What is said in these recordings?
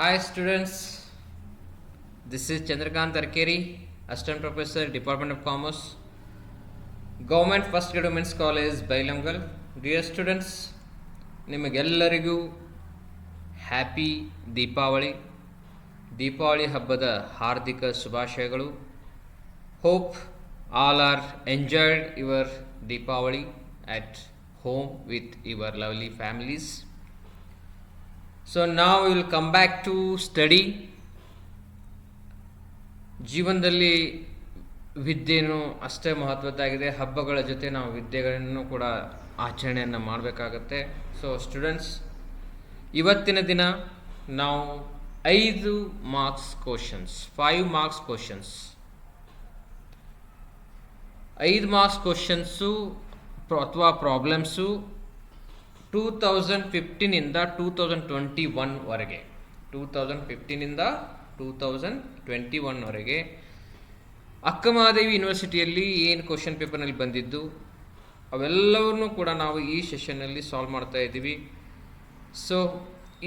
Hi students, this is Chandrakant Arkeri, Assistant Professor, Department of Commerce, Government First Grade Women's College, Bailangal. Dear students, ನಿಮಗೆಲ್ಲರಿಗೂ happy Deepavali ಹಬ್ಬದ ಹಾರ್ದಿಕ ಶುಭಾಶಯಗಳು. Hope all are enjoyed your Deepavali at home with your lovely families. So now we will come back to study. ಜೀವನದಲ್ಲಿ ವಿದ್ಯೆಯೂ ಅಷ್ಟೇ ಮಹತ್ವದ್ದಾಗಿದೆ. ಹಬ್ಬಗಳ ಜೊತೆ ನಾವು ವಿದ್ಯೆಗಳನ್ನು ಕೂಡ ಆಚರಣೆಯನ್ನು ಮಾಡಬೇಕಾಗತ್ತೆ. ಸೊ ಸ್ಟೂಡೆಂಟ್ಸ್, ಇವತ್ತಿನ ದಿನ ನಾವು 5 marks questions 5 marks questions 5 marks questions ಅಥವಾ ಪ್ರಾಬ್ಲಮ್ಸು 2015ಇಂದ 2021ವರೆಗೆ 2015ಇಂದ 2021ವರೆಗೆ ಅಕ್ಕಮಹಾದೇವಿ ಯೂನಿವರ್ಸಿಟಿಯಲ್ಲಿ ಏನು ಕ್ವಶನ್ ಪೇಪರ್ನಲ್ಲಿ ಬಂದಿದ್ದು ಅವೆಲ್ಲವನ್ನೂ ಕೂಡ ನಾವು ಈ ಸೆಷನ್ನಲ್ಲಿ ಸಾಲ್ವ್ ಮಾಡ್ತಾ ಇದ್ದೀವಿ. ಸೊ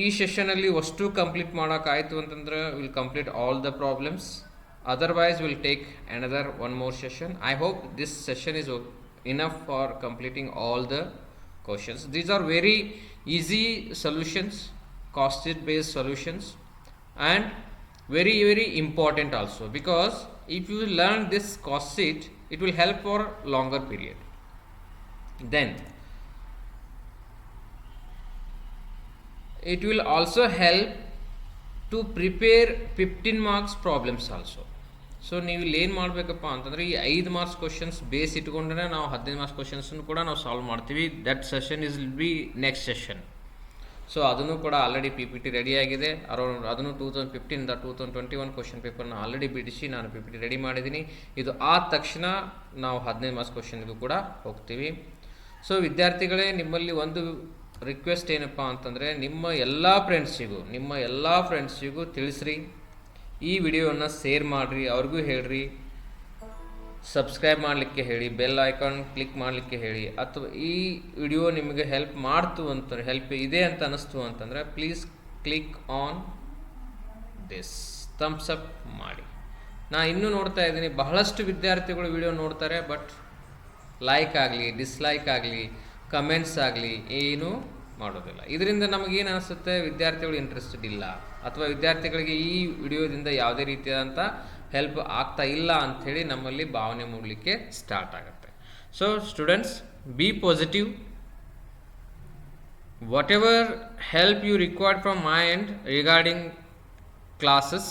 ಈ ಸೆಷನಲ್ಲಿ ಅಷ್ಟು ಕಂಪ್ಲೀಟ್ ಮಾಡೋಕ್ಕಾಯಿತು ಅಂತಂದ್ರೆ will complete all the problems. Otherwise we'll take another one more session. I hope this session is enough for completing all the questions. These are very easy solutions, cost based solutions, and very very important also, because if you learn this cost sheet, it will help for longer period. Then it will also help to prepare 15 marks problems also. So ನೀವು ಇಲ್ಲಿ ಏನು ಮಾಡಬೇಕಪ್ಪ ಅಂತಂದರೆ ಈ 5 marks questions base ಇಟ್ಕೊಂಡ್ರೆ ನಾವು 15 marks ಕ್ವಶನ್ಸನ್ನು ಕೂಡ ನಾವು ಸಾಲ್ವ್ ಮಾಡ್ತೀವಿ. That session is will be next session. So ಅದನ್ನು ಕೂಡ ಆಲ್ರೆಡಿ PPT ರೆಡಿಯಾಗಿದೆ. ಅದನ್ನು 2015ಇಂದ 2021 ಕ್ವಶನ್ ಪೇಪರ್ನ ಆಲ್ರೆಡಿ ಬಿಡಿಸಿ ನಾನು PPT ರೆಡಿ ಮಾಡಿದ್ದೀನಿ. ಇದು ಆದ ತಕ್ಷಣ ನಾವು 15 ಮಾರ್ಕ್ಸ್ ಕ್ವಶನ್ಗೂ ಕೂಡ ಹೋಗ್ತೀವಿ. ಸೊ ವಿದ್ಯಾರ್ಥಿಗಳೇ, ನಿಮ್ಮಲ್ಲಿ ಒಂದು ರಿಕ್ವೆಸ್ಟ್ ಏನಪ್ಪ ಅಂತಂದರೆ, ನಿಮ್ಮ ಎಲ್ಲ ಫ್ರೆಂಡ್ಸಿಗೂ ತಿಳಿಸ್ರಿ, ಈ ವಿಡಿಯೋವನ್ನು ಶೇರ್ ಮಾಡಿರಿ, ಅವ್ರಿಗೂ ಹೇಳ್ರಿ, ಸಬ್ಸ್ಕ್ರೈಬ್ ಮಾಡಲಿಕ್ಕೆ ಹೇಳಿ, ಬೆಲ್ ಐಕಾನ್ ಕ್ಲಿಕ್ ಮಾಡಲಿಕ್ಕೆ ಹೇಳಿ. ಅಥವಾ ಈ ವಿಡಿಯೋ ನಿಮಗೆ ಹೆಲ್ಪ್ ಇದೆ ಅಂತ ಅನ್ನಿಸ್ತು ಅಂತಂದರೆ please click on this, thumbs up ಮಾಡಿ. ನಾನು ಇನ್ನೂ ನೋಡ್ತಾ ಇದ್ದೀನಿ, ಬಹಳಷ್ಟು ವಿದ್ಯಾರ್ಥಿಗಳು ವಿಡಿಯೋ ನೋಡ್ತಾರೆ, ಬಟ್ ಲೈಕ್ ಆಗಲಿ ಡಿಸ್ಲೈಕ್ ಆಗಲಿ ಕಮೆಂಟ್ಸ್ ಆಗಲಿ ಏನೂ ಮಾಡೋದಿಲ್ಲ. ಇದರಿಂದ ನಮಗೇನು ಅನಿಸುತ್ತೆ, ವಿದ್ಯಾರ್ಥಿಗಳು ಇಂಟ್ರೆಸ್ಟೆಡ್ ಇಲ್ಲ ಅಥವಾ ವಿದ್ಯಾರ್ಥಿಗಳಿಗೆ ಈ ವಿಡಿಯೋದಿಂದ ಯಾವುದೇ ರೀತಿಯಾದಂಥ ಹೆಲ್ಪ್ ಆಗ್ತಾ ಇಲ್ಲ ಅಂಥೇಳಿ ನಮ್ಮಲ್ಲಿ ಭಾವನೆ ಮೂಡಲಿಕ್ಕೆ ಸ್ಟಾರ್ಟ್ ಆಗುತ್ತೆ. So students, be positive. Whatever help you required from my end regarding classes,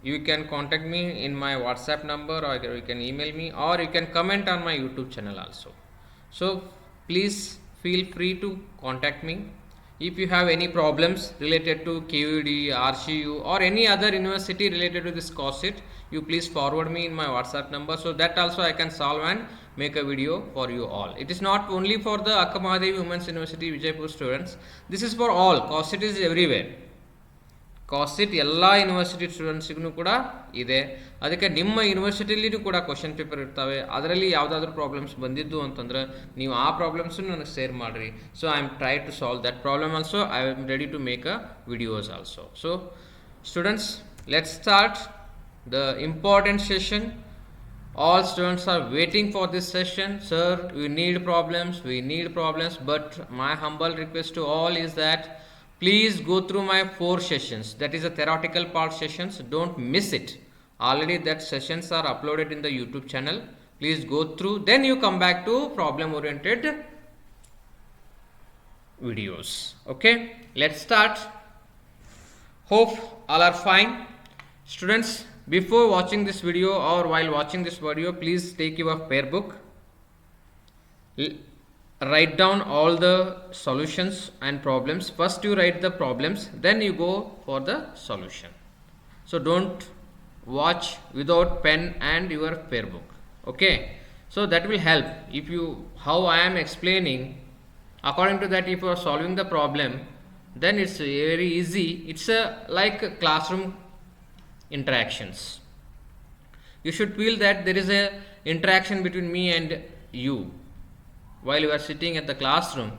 you can contact me in my WhatsApp number, or you can email me, or you can comment on my YouTube channel also. So please feel free to contact me. If you have any problems related to QED, RCU, or any other university related to this course sheet, you please forward me in my WhatsApp number, so that also I can solve and make a video for you all. It is not only for the Akkamahadevi Women's University Vijaypur students, this is for all. Course sheet is everywhere. Cost sheet ಎಲ್ಲ university ಸ್ಟೂಡೆಂಟ್ಸಿಗೂ ಕೂಡ ಇದೆ. ಅದಕ್ಕೆ ನಿಮ್ಮ ಯೂನಿವರ್ಸಿಟಿಲಿಯೂ ಕೂಡ question paper ಇರ್ತವೆ. ಅದರಲ್ಲಿ ಯಾವುದಾದ್ರೂ problems ಬಂದಿದ್ದು ಅಂತಂದ್ರೆ ನೀವು ಆ ಪ್ರಾಬ್ಲಮ್ಸನ್ನು ನನಗೆ ಶೇರ್ ಮಾಡಿರಿ. So I am try to solve that problem also. I am ready to make a videos also. So students, let's start the important session. All students are waiting for this session. Sir, we need problems, but my humble request to all is that please go through my 4 sessions. That is a theoretical part sessions. Don't miss it. Already that sessions are uploaded in the YouTube channel. Please go through. Then you come back to problem oriented videos. Okay, let's start. Hope all are fine. Students, before watching this video or while watching this video, please take your pair book. Write down all the solutions and problems. First you write the problems, then you go for the solution. So don't watch without pen and your pair book. Okay, so that will help. If you, how I am explaining, according to that, if you are solving the problem, then it's very easy. It's like classroom interactions. You should feel that there is a interaction between me and you while you are sitting at the classroom.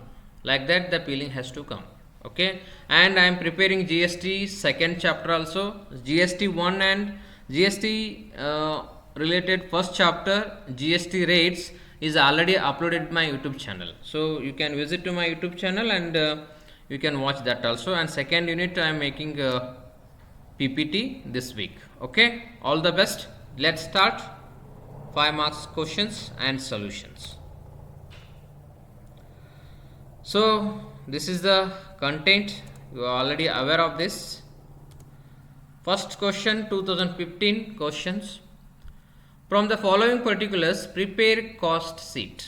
Like that the feeling has to come. Okay, and I am preparing GST second chapter also, GST 1 and GST related first chapter, GST rates is already uploaded my YouTube channel. So you can visit to my YouTube channel and you can watch that also. And second unit I am making PPT this week. Okay, all the best. Let's start 5 marks questions and solutions. So this is the content, you are already aware of this. First question, 2015 questions. From the following particulars, prepare cost sheet.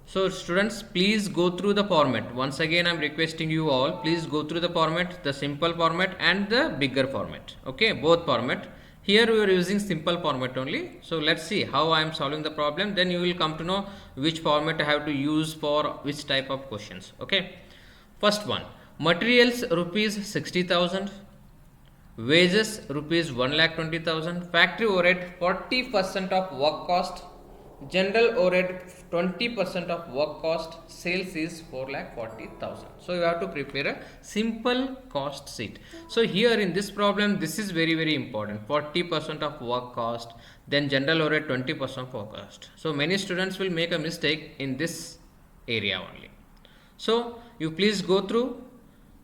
So students, please go through the format. Once again I am requesting you all, please go through the format, the simple format and the bigger format. Okay, both format. Here we are using simple format only. So let's see how I am solving the problem. Then you will come to know which format I have to use for which type of questions. Okay. First one, materials rupees 60,000, wages rupees 1,20,000, factory overhead 40% of work cost, general overhead 20% of work cost, sales is 4,40,000. So you have to prepare a simple cost sheet. So here in this problem, this is very important. 40% of work cost, then general overhead 20% of work cost. So many students will make a mistake in this area only. So you please go through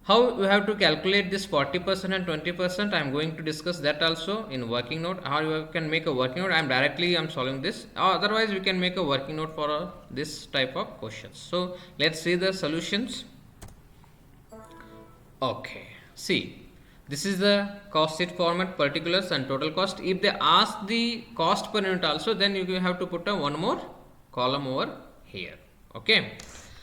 how you have to calculate this 40% and 20%. I am going to discuss that also in working note. How you can make a working note. I am solving this. Otherwise, we can make a working note for this type of questions. So let's see the solutions. Okay. See, this is the cost sheet format, particulars and total cost. If they ask the cost per unit also, then you have to put a one more column over here. Okay.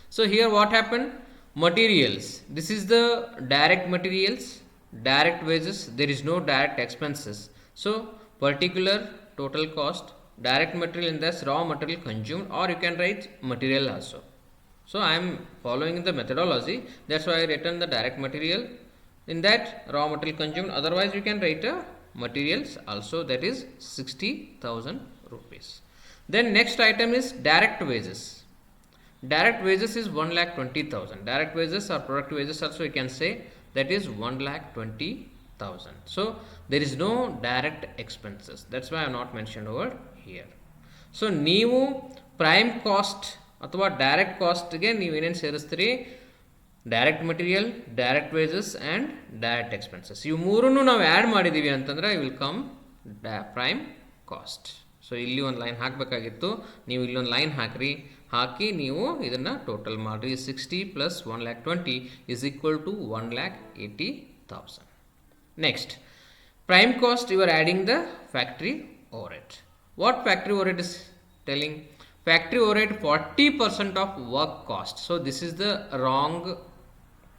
So here what happened? Materials, this is the direct materials, direct wages, there is no direct expenses. So particular total cost, direct material in this raw material consumed, or you can write material also. So I am following the methodology, that's why I written the direct material, in that raw material consumed. Otherwise you can write a materials also, that is 60,000 rupees. Then next item is direct wages. Direct wages is 1,20,000. Direct wages or product wages also you can say, that is 1,20,000. So there is no direct expenses. That's why I have not mentioned over here. So ನೀವು prime cost ಅಥವಾ direct cost ಗೆ ನೀವು ಏನೇನು ಸೇರಿಸ್ತೀರಿ? Direct material, direct wages and direct expenses. ಇವು ಮೂರನ್ನು ನಾವು add ಮಾಡಿದ್ದೀವಿ ಅಂತಂದ್ರೆ I will come prime cost. So ಇಲ್ಲಿ ಒಂದು ಲೈನ್ ಹಾಕಬೇಕಾಗಿತ್ತು, ನೀವು ಇಲ್ಲೊಂದು ಲೈನ್ ಹಾಕಿ ನೀವು ಇದನ್ನು ಟೋಟಲ್ ಮಾಡಿರಿ. 60 plus 1,20,000 is equal to 1,80,000. Next, prime cost, you are adding the factory overhead. What factory overhead is telling? Factory overhead 40% of work cost. So this is the wrong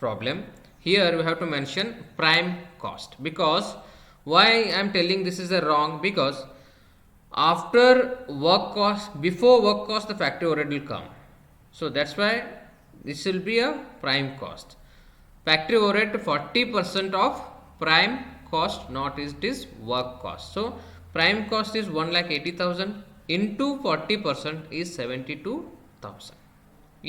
problem. Here we have to mention prime cost. Because why I am telling this is a wrong? Because after work cost, before work cost, the factory overhead will come. So that's why this will be a prime cost. Factory overhead 40% of prime cost, not it is work cost. So prime cost is 1,80,000 into 40% is 72,000.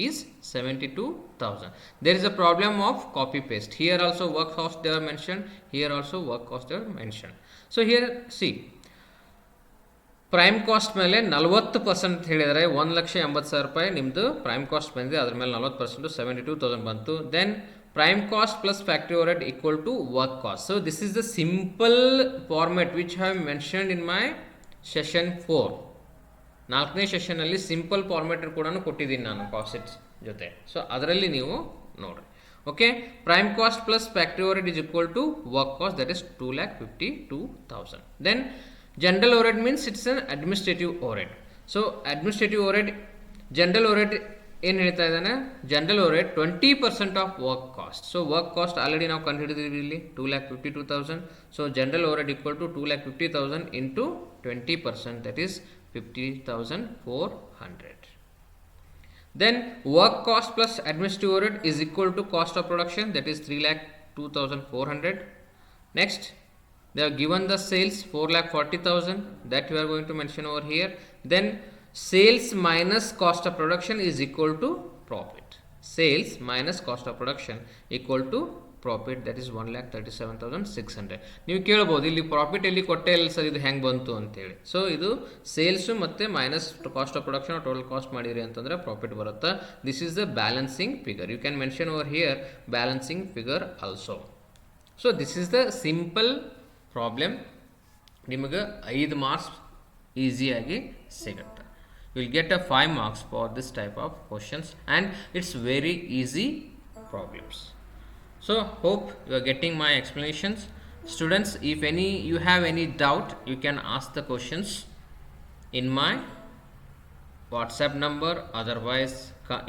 Is 72,000. There is a problem of copy paste. Here also work cost they are mentioned. Here also work cost they are mentioned. So here see. Prime cost ಮೇಲೆ 40% ಹೇಳಿದರೆ 1,80,000 ರೂಪಾಯಿ ನಿಮ್ಮದು prime cost ಬಂದಿದೆ, ಅದ್ರ ಮೇಲೆ 40% 72,000 ಬಂತು. Then prime cost plus factory overhead equal to work cost. So this is the simple format which have mentioned in my session 4. 4ನೇ ಸೆಷನಲ್ಲಿ simple format ಕೂಡ ಕೊಟ್ಟಿದ್ದೀನಿ ನಾನು ಕಾಸ್ಟ್ ಜೊತೆ. ಸೊ ಅದರಲ್ಲಿ ನೀವು ನೋಡ್ರಿ. Okay, prime cost plus factory overhead is equal to work cost, that is 2,52,000. Then general overhead means it's an administrative overhead. So administrative overhead, general overhead ಏನು ಹೇಳ್ತಾ ಇದ್ದಾನೆ? General overhead 20% of work cost. So work cost already ನಾವು ಕಂಡುಹಿಡಿದಿದ್ದೀವಿ ಇಲ್ಲಿ 2,52,000. So general overhead equal to 2,50,000 into 20%, that is 50,400. Then work cost plus administrative overhead is equal to cost of production, that is 3,02,400. Next, they have given the sales 4,40,000, that you are going to mention over here. Then sales minus cost of production is equal to profit. Sales minus cost of production equal to profit, that is 1,37,600. ನೀವು ಕೇಳ್ಬೋದು ಇಲ್ಲಿ profit ಎಲ್ಲಿ ಕೊಟ್ಟೆ ಇಲ್ಲ sir, ಇದು ಹೆಂಗೆ ಬಂತು ಅಂತೇಳಿ. ಸೊ ಇದು ಸೇಲ್ಸು ಮತ್ತು minus cost of production total cost ಮಾಡಿರಿ ಅಂತಂದರೆ ಪ್ರಾಫಿಟ್ ಬರುತ್ತೆ. This is the balancing figure. You can mention over here balancing figure also. So this is the simple problem. ನಿಮಗೆ 5 ಮಾರ್ಕ್ಸ್ ಈಸಿಯಾಗಿ ಸಿಗುತ್ತೆ. You will get 5 marks for this type of questions and it's very easy problems. So hope you are getting my explanations. Students, if you have any doubt, you can ask the questions in my WhatsApp number. Otherwise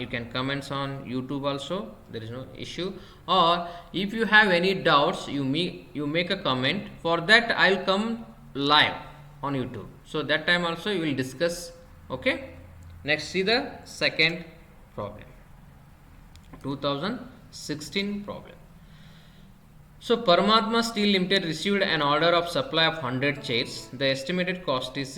you can comments on YouTube also, there is no issue. Or if you have any doubts, you make a comment. For that I'll come live on YouTube, so that time also you will discuss. Okay, next see the second problem, 2016 problem. So Paramatma Steel Limited received an order of supply of 100 chairs. The estimated cost is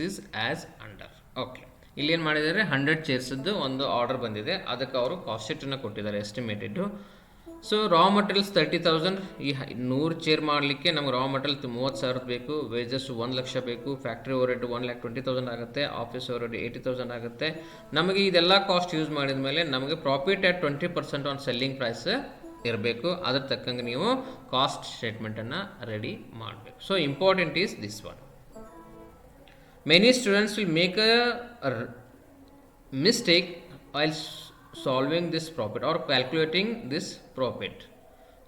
as under. Okay, ಇಲ್ಲಿ ಏನು ಮಾಡಿದ್ದಾರೆ, 100 ಚೇರ್ಸ್ದು ಒಂದು order ಬಂದಿದೆ, ಅದಕ್ಕೆ ಅವರು cost ಶೀಟನ್ನು ಕೊಟ್ಟಿದ್ದಾರೆ estimated. So ರಾ materials 30,000. ಈ 100 chair ಮಾಡಲಿಕ್ಕೆ ನಮ್ಗೆ ರಾ ಮಟೀರಿಯಲ್ 30,000 ಬೇಕು, ವೇಜಸ್ 1,00,000 ಬೇಕು, ಫ್ಯಾಕ್ಟ್ರಿ ಓವರ್ಹೆಡ್ 1,20,000 ಆಗುತ್ತೆ, ಆಫೀಸ್ ಓವರ್ಹೆಡ್ 80,000 ಆಗುತ್ತೆ. ನಮಗೆ ಇದೆಲ್ಲ ಕಾಸ್ಟ್ ಯೂಸ್ ಮಾಡಿದ ಮೇಲೆ ನಮಗೆ profit at 20% on selling price ಇರಬೇಕು. ಅದ್ರ ತಕ್ಕಂಗೆ ನೀವು ಕಾಸ್ಟ್ ಸ್ಟೇಟ್ಮೆಂಟನ್ನು ರೆಡಿ ಮಾಡಬೇಕು. So important is this one. Many students will make a mistake while solving this profit or calculating this profit.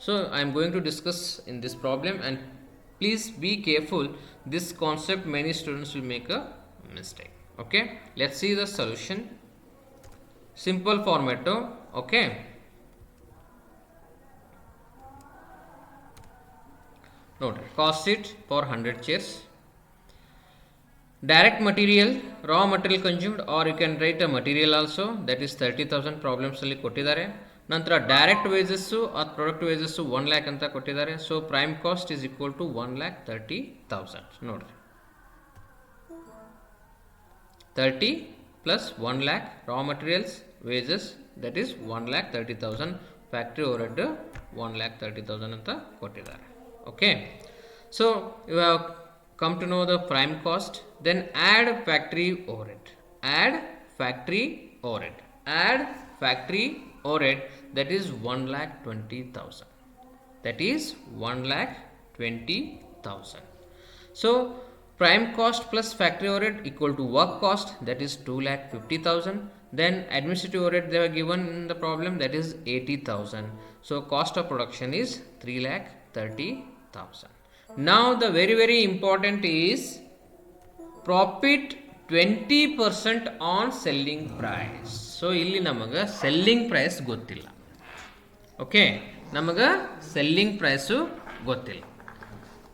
So I am going to discuss in this problem, and please be careful. This concept many students will make a mistake. Okay, let's see the solution. Simple format. Okay, note cost sheet for 100 chairs. Direct material, raw material consumed, or you can write a material also, that is 30,000 problems ಅಲ್ಲಿ ಕೊಟ್ಟಿದ್ದಾರೆ. ನಂತರ direct wages ಅದು product wages 1 lakh ಅಂತ ಕೊಟ್ಟಿದ್ದಾರೆ. So prime cost is equal to 1,30,000. ನೋಡ್ರಿ, 30 plus 1 lakh raw materials wages, that is 1,30,000. Factory overhead 1,30,000 ಅಂತ ಕೊಟ್ಟಿದ್ದಾರೆ. Okay, so you have come to know the prime cost. Then add factory overhead, add factory overhead, add factory overhead, that is 1,20,000, that is 1,20,000. So prime cost plus factory overhead equal to work cost, that is 2,50,000. Then administrative overhead they were given in the problem, that is 80,000. So cost of production is 3,30,000. Now the very important is profit 20% on selling price. So ಇಲ್ಲಿ ನಮಗೆ selling price ಗೊತ್ತಿಲ್ಲ. Okay, ನಮಗೆ selling price ಗೊತ್ತಿಲ್ಲ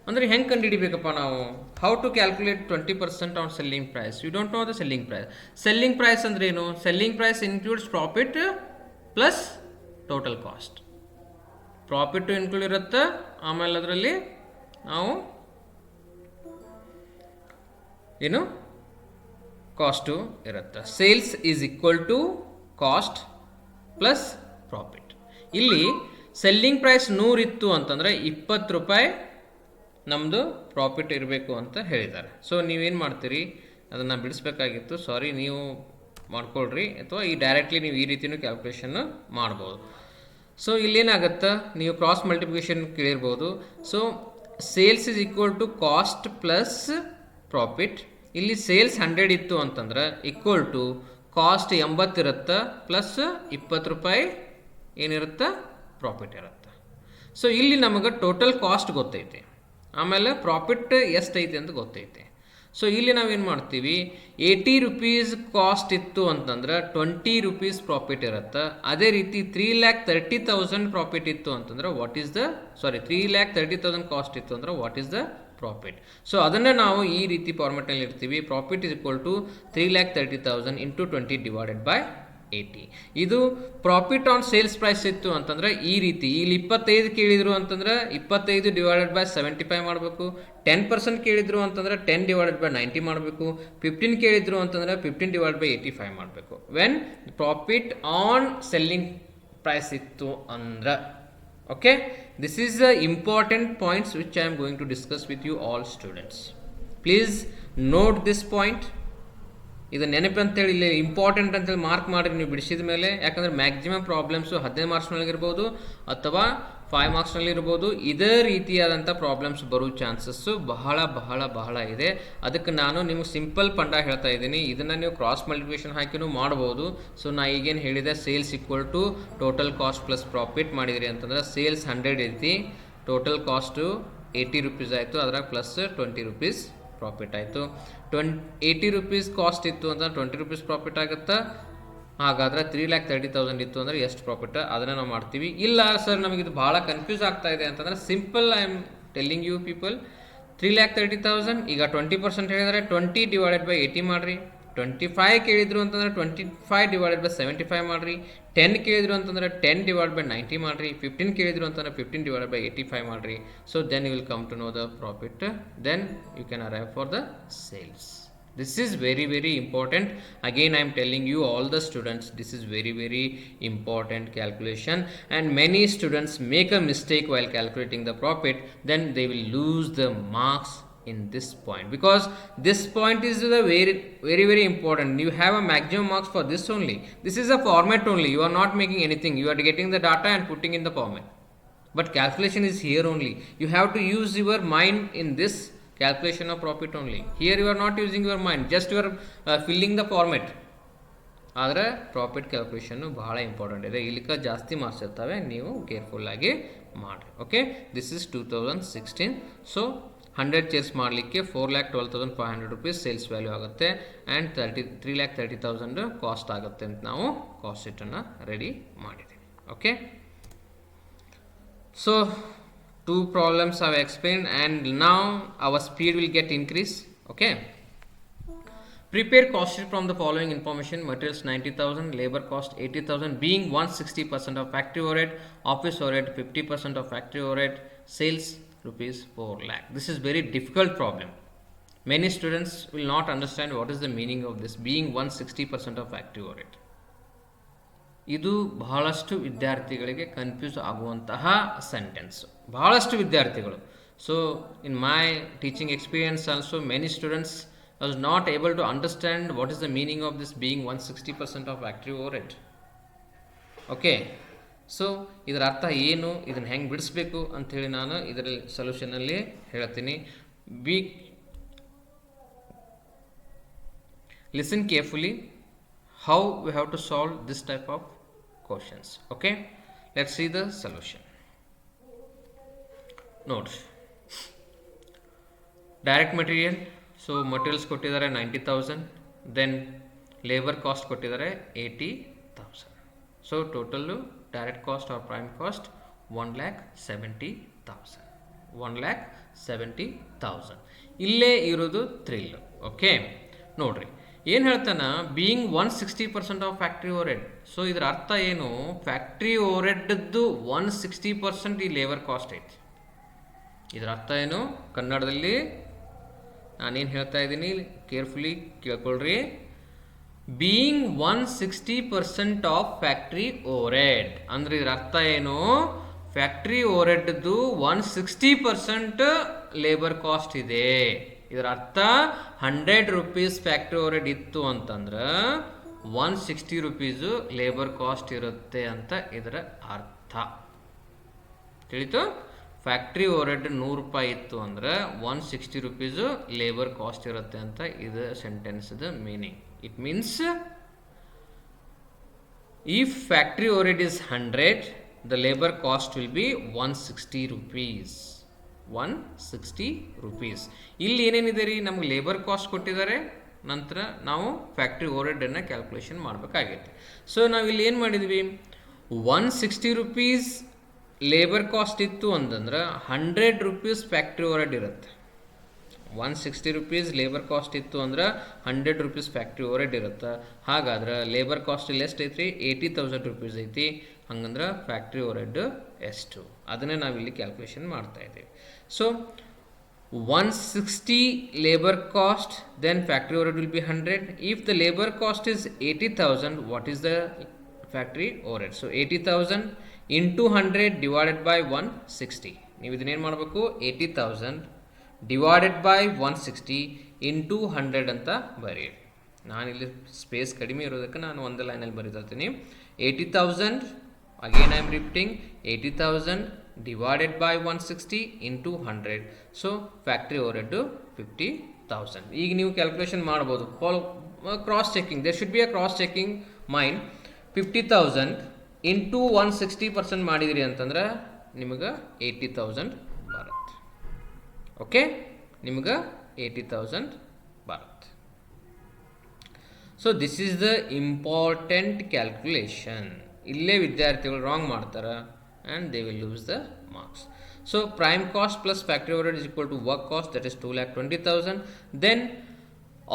ಅಂದರೆ ಹೆಂಗೆ ಕಂಡುಹಿಡಿಬೇಕಪ್ಪ ನಾವು? How to calculate 20% on selling price? You don't know the selling price. Selling price ಅಂದ್ರೆ ಏನು? Selling price includes profit plus total cost. Profit include ಇರುತ್ತೆ, ಆಮೇಲೆ ಅದರಲ್ಲಿ ನಾವು ಏನು ಕಾಸ್ಟು ಇರುತ್ತೆ. Sales is equal to cost plus profit. ಇಲ್ಲಿ selling price 100 ಇತ್ತು ಅಂತಂದರೆ 20 ರೂಪಾಯಿ ನಮ್ಮದು ಪ್ರಾಫಿಟ್ ಇರಬೇಕು ಅಂತ ಹೇಳಿದ್ದಾರೆ. ಸೊ ನೀವೇನು ಮಾಡ್ತೀರಿ, ಅದನ್ನು ಬಿಡಿಸ್ಬೇಕಾಗಿತ್ತು, ಸಾರಿ, ನೀವು ಮಾಡ್ಕೊಳ್ರಿ, ಅಥವಾ ಈ ಡೈರೆಕ್ಟ್ಲಿ ನೀವು ಈ ರೀತಿಯೂ ಕ್ಯಾಲ್ಕುಲೇಷನ್ನು ಮಾಡ್ಬೋದು. ಸೊ ಇಲ್ಲೇನಾಗುತ್ತೆ, ನೀವು ಕ್ರಾಸ್ ಮಲ್ಟಿಪ್ಲಿಕೇಶನ್ ಕೇಳಿರ್ಬೋದು. So sales is equal to cost plus profit. ಇಲ್ಲಿ ಸೇಲ್ಸ್ 100 ಇತ್ತು ಅಂತಂದ್ರೆ ಈಕ್ವಲ್ ಟು ಕಾಸ್ಟ್ 80 ಇರುತ್ತೆ ಪ್ಲಸ್ 20 ರೂಪಾಯಿ ಏನಿರುತ್ತೆ ಪ್ರಾಫಿಟ್ ಇರುತ್ತೆ. ಸೊ ಇಲ್ಲಿ ನಮಗೆ ಟೋಟಲ್ ಕಾಸ್ಟ್ ಗೊತ್ತೈತೆ, ಆಮೇಲೆ ಪ್ರಾಫಿಟ್ ಎಷ್ಟೈತೆ ಅಂತ ಗೊತ್ತೈತೆ. ಸೊ ಇಲ್ಲಿ ನಾವೇನು ಮಾಡ್ತೀವಿ, 80 rupees ಕಾಸ್ಟ್ ಇತ್ತು ಅಂತಂದ್ರೆ 20 rupees ಪ್ರಾಫಿಟ್ ಇರುತ್ತೆ. ಅದೇ ರೀತಿ 3,30,000 ಪ್ರಾಫಿಟ್ ಇತ್ತು ಅಂತಂದ್ರೆ ವಾಟ್ ಈಸ್ ದ 3,30,000 ಕಾಸ್ಟ್ ಇತ್ತು ಅಂದ್ರೆ what is the profit. So ಅದನ್ನು ನಾವು ಈ ರೀತಿ ಫಾರ್ಮೆಟಲ್ಲಿ ಇರ್ತೀವಿ. Profit is equal to 3,30,000 into 20 divided by 80. ಇದು ಪ್ರಾಫಿಟ್ ಆನ್ ಸೇಲ್ಸ್ ಪ್ರೈಸ್ ಇತ್ತು ಅಂತಂದ್ರೆ ಈ ರೀತಿ, ಇಲ್ಲಿ 25 ಕೇಳಿದ್ರು ಅಂತಂದ್ರೆ 25 ಡಿವೈಡೆಡ್ ಬೈ 75 ಮಾಡಬೇಕು. 10% ಕೇಳಿದ್ರು ಅಂತಂದ್ರೆ 10 ಡಿವೈಡೆಡ್ ಬೈ 90 ಮಾಡಬೇಕು. 15 ಕೇಳಿದ್ರು ಅಂತಂದ್ರೆ 15 ಡಿವೈಡೆಡ್ ಬೈ 85 ಮಾಡಬೇಕು. When profit on selling price ಇತ್ತು ಅಂದ್ರೆ. Okay, this is the important points which I am going to discuss with you all students. Please note this point. ಇದು ನೆನಪು ಅಂತೇಳಿ ಇಲ್ಲಿ ಇಂಪಾರ್ಟೆಂಟ್ ಅಂತೇಳಿ ಮಾರ್ಕ್ ಮಾಡಿರಿ ನೀವು ಬಿಡಿಸಿದ ಮೇಲೆ. ಯಾಕಂದರೆ ಮ್ಯಾಕ್ಸಿಮಮ್ ಪ್ರಾಬ್ಲಮ್ಸು 15 ಮಾರ್ಕ್ಸ್ನಲ್ಲಿರ್ಬೋದು ಅಥವಾ 5 ಮಾರ್ಕ್ಸ್ನಲ್ಲಿ ಇರ್ಬೋದು. ಇದೇ ರೀತಿಯಾದಂಥ ಪ್ರಾಬ್ಲಮ್ಸ್ ಬರೋ ಚಾನ್ಸಸ್ಸು ಬಹಳ ಬಹಳ ಬಹಳ ಇದೆ. ಅದಕ್ಕೆ ನಾನು ನಿಮಗೆ ಸಿಂಪಲ್ ಪಂಡ ಹೇಳ್ತಾ ಇದ್ದೀನಿ. ಇದನ್ನು ನೀವು ಕ್ರಾಸ್ ಮಲ್ಟಿಪ್ಲಿಕೇಶನ್ ಹಾಕಿನೂ ಮಾಡ್ಬೋದು. ಸೊ ನಾ ಈಗೇನು ಹೇಳಿದೆ, sales equal to total cost plus profit ಮಾಡಿದಿರಿ ಅಂತಂದ್ರೆ ಸೇಲ್ಸ್ 100 ಐತಿ, ಟೋಟಲ್ ಕಾಸ್ಟು 80 ರೂಪೀಸ್ ಆಯಿತು, ಅದ್ರಾಗ ಪ್ಲಸ್ 20 ರೂಪೀಸ್ ಪ್ರಾಫಿಟ್ ಆಯಿತು. 80 ರೂಪೀಸ್ ಕಾಸ್ಟ್ ಇತ್ತು ಅಂತ 20 ರೂಪೀಸ್ ಪ್ರಾಫಿಟ್ ಆಗುತ್ತಾ? ಹಾಗಾದರೆ 3,30,000 ಇತ್ತು ಅಂದರೆ ಎಷ್ಟು ಪ್ರಾಫಿಟ್, ಅದನ್ನು ನಾವು ಮಾಡ್ತೀವಿ. ಇಲ್ಲ ಸರ್ ನಮಗಿದು ಭಾಳ ಕನ್ಫ್ಯೂಸ್ ಆಗ್ತಾ ಇದೆ ಅಂತಂದರೆ simple I am telling you people, 3,30,000 ಈಗ 20% ಹೇಳಿದರೆ 20 ಡಿವೈಡೆಡ್ ಬೈ 80 ಮಾಡಿರಿ. 25 ಕೇಳಿದ್ರು ಅಂತಂದರೆ 25 ಡಿವೈಡೆಡ್ ಬೈ 75 ಮಾಡಿರಿ. 10 ಕೇಳಿದ್ರು ಅಂತಂದರೆ 10 ಡಿವೈಡ್ ಬೈ 90 ಮಾಡಿರಿ. 15 ಕೇಳಿದ್ರು ಅಂತಂದರೆ 15 ಡಿವೈಡ್ ಬೈ 85 ಮಾಡಿರಿ. So then you will come to know the profit. Then you can arrive for the sales. This is very very important. Again I am telling you all the students, this is very very important calculation, and many students make a mistake while calculating the profit. Then they will lose the marks in this point, because this point is the very very very important. You have a maximum marks for this only. This is a format only. You are not making anything. You are getting the data and putting in the format, but calculation is here only. You have to use your mind in this calculation of profit only. Here you are not using your mind, just you are filling the format. ಆದರೆ profit calculation ಬಹಳ important ಇದೆ. ಇಲ್ಲಿಕ ಜಾಸ್ತಿ marks ಇರ್ತವೆ, ನೀವು ಕೇರ್ಫುಲ್ಲಾಗಿ ಮಾಡಿರಿ. Okay, this is 2016. So 100 chairs ಮಾಡಲಿಕ್ಕೆ 4,12,500 rupees sales value ಆಗುತ್ತೆ, and 3,30,000 cost ಆಗುತ್ತೆ ಅಂತ ನಾವು ಕಾಸ್ಟ್ ಶೀಟನ್ನು ರೆಡಿ ಮಾಡಿದ್ದೀವಿ. Okay, so 2 problems I have explained, and now our speed will get increased. Okay, prepare cost sheet from the following information: materials 90,000, labor cost 80,000, being 160% of factory overhead, office overhead 50% of factory overhead, sales rupees 4 lakh. This is very difficult problem. Many students will not understand what is the meaning of this, being 160% of factory overhead. ಇದು ಬಹಳಷ್ಟು ವಿದ್ಯಾರ್ಥಿಗಳಿಗೆ confuse ಆಗುವಂತಹ sentence, ಬಹಳಷ್ಟು ವಿದ್ಯಾರ್ಥಿಗಳು. So in my teaching experience also many students was not able to understand what is the meaning of this being 160% of factory overhead. Okay, so ಇದರ ಅರ್ಥ ಏನು, ಇದನ್ನು ಹೆಂಗೆ ಬಿಡಿಸ್ಬೇಕು ಅಂಥೇಳಿ ನಾನು ಇದರಲ್ಲಿ ಸೊಲ್ಯೂಷನಲ್ಲಿ ಹೇಳ್ತೀನಿ. Listen carefully how we have to solve this type of questions. Okay, let's see the solution. Note, direct material, so materials ಕೊಟ್ಟಿದ್ದಾರೆ 90,000, then labor cost ಕೊಟ್ಟಿದ್ದಾರೆ 80,000. so total direct cost or prime cost 1,70,000. 1,70,000 ಇಲ್ಲೇ ಇರೋದು thrill. Okay, ನೋಡ್ರಿ ಏನು ಹೇಳ್ತಾನೆ, being 160% of factory overhead. So ಇದರ ಅರ್ಥ ಏನು, ಫ್ಯಾಕ್ಟ್ರಿ ಓವರ್ಹೆಡ್ದು 160% ಈ ಲೇಬರ್ ಕಾಸ್ಟ್ ಐತಿ. ಇದರ ಅರ್ಥ ಏನು ಕನ್ನಡದಲ್ಲಿ ನಾನೇನು ಹೇಳ್ತಾ ಇದ್ದೀನಿ ಕೇರ್ಫುಲಿ ಕೇಳ್ಕೊಳ್ರಿ. ಬೀಯಿಂಗ್ 160% ಆಫ್ ಫ್ಯಾಕ್ಟ್ರಿ ಓವರ್ಹೆಡ್ ಅಂದರೆ ಇದರ ಅರ್ಥ ಏನು, ಫ್ಯಾಕ್ಟ್ರಿ ಓವರ್ಹೆಡ್ದು 160% ಲೇಬರ್ ಕಾಸ್ಟ್ ಇದೆ. ಇದರ ಅರ್ಥ 100 ರೂಪೀಸ್ ಫ್ಯಾಕ್ಟ್ರಿ ಓವರ್ಹೆಡ್ ಇತ್ತು ಅಂತಂದ್ರೆ 160 ರೂಪೀಸು ಲೇಬರ್ ಕಾಸ್ಟ್ ಇರುತ್ತೆ ಅಂತ ಇದರ ಅರ್ಥ. ತಿಳಿತು? ಫ್ಯಾಕ್ಟ್ರಿ ಓವರ್ಹೆಡ್ 100 ರೂಪಾಯಿ ಇತ್ತು ಅಂದ್ರೆ 160 ರೂಪೀಸು ಲೇಬರ್ ಕಾಸ್ಟ್ ಇರುತ್ತೆ ಅಂತ ಇದು ಸೆಂಟೆನ್ಸ್ದ meaning. It means if factory overhead is 100, the labor cost will be 160 rupees. 160 rupees. ಇಲ್ಲಿ ಏನೇನಿದೆ ರೀ, ನಮ್ಗೆ ಲೇಬರ್ ಕಾಸ್ಟ್ ಕೊಟ್ಟಿದ್ದಾರೆ, ನಂತರ ನಾವು ಫ್ಯಾಕ್ಟ್ರಿ ಓವರ್ಹೆಡನ್ನು ಕ್ಯಾಲ್ಕುಲೇಷನ್ ಮಾಡಬೇಕಾಗೈತೆ. ಸೊ ನಾವು ಇಲ್ಲಿ ಏನು ಮಾಡಿದ್ವಿ, 160 ರೂಪೀಸ್ ಲೇಬರ್ ಕಾಸ್ಟ್ ಇತ್ತು ಅಂತಂದ್ರೆ 100 ರೂಪೀಸ್ ಫ್ಯಾಕ್ಟ್ರಿ ಓವರ್ಹೆಡ್ ಇರುತ್ತೆ. 160 ರೂಪೀಸ್ ಲೇಬರ್ ಕಾಸ್ಟ್ ಇತ್ತು ಅಂದ್ರೆ 100 ರೂಪೀಸ್ ಫ್ಯಾಕ್ಟ್ರಿ ಓವರ್ಹೆಡ್ ಇರುತ್ತೆ. ಹಾಗಾದ್ರೆ ಲೇಬರ್ ಕಾಸ್ಟ್ ಇಲ್ಲಿ ಎಷ್ಟು ಐತ್ರಿ, 80,000 ರೂಪೀಸ್ ಐತಿ. ಹಂಗಂದ್ರೆ ಫ್ಯಾಕ್ಟ್ರಿ ಓವರ್ಹೆಡ್ ಎಷ್ಟು, ಅದನ್ನೇ ನಾವಿಲ್ಲಿ ಕ್ಯಾಲ್ಕುಲೇಷನ್ ಮಾಡ್ತಾ ಇದ್ದೀವಿ. So 160 labor cost, then factory overhead will be 100. If the labor cost is 80,000, what is the factory over head. So 80,000 into 100 divided by 160. ನೀವು ಇದನ್ನೇನು ಮಾಡಬೇಕು, 80,000 ಡಿವೈಡೆಡ್ ಬೈ 160 ಇಂಟು 100 ಅಂತ ಬರೆಯಿರಿ. ನಾನಿಲ್ಲಿ ಸ್ಪೇಸ್ ಕಡಿಮೆ ಇರೋದಕ್ಕೆ ನಾನು ಒಂದು ಲೈನಲ್ಲಿ ಬರೀತೀನಿ. 80,000 again I am repeating, 80,000 divided by 160 into 100. So factory overhead 50,000. ಈಗ ನೀವು ಕ್ಯಾಲ್ಕುಲೇಷನ್ ಮಾಡ್ಬೋದು. Cross checking, there should be a cross checking mind. 50,000 into 160% ಮಾಡಿದಿರಿ ಅಂತಂದ್ರೆ ನಿಮಗೆ 80,000 ಬರುತ್ತೆ. ಓಕೆ, ನಿಮ್ಗೆ 80,000 ಬರುತ್ತೆ. So this is the important calculation. ಇಲ್ಲೇ ವಿದ್ಯಾರ್ಥಿಗಳು ರಾಂಗ್ ಮಾಡ್ತಾರೆ and they will lose the marks. So prime cost plus factory overhead is equal to work cost, that is 2,20,000. Then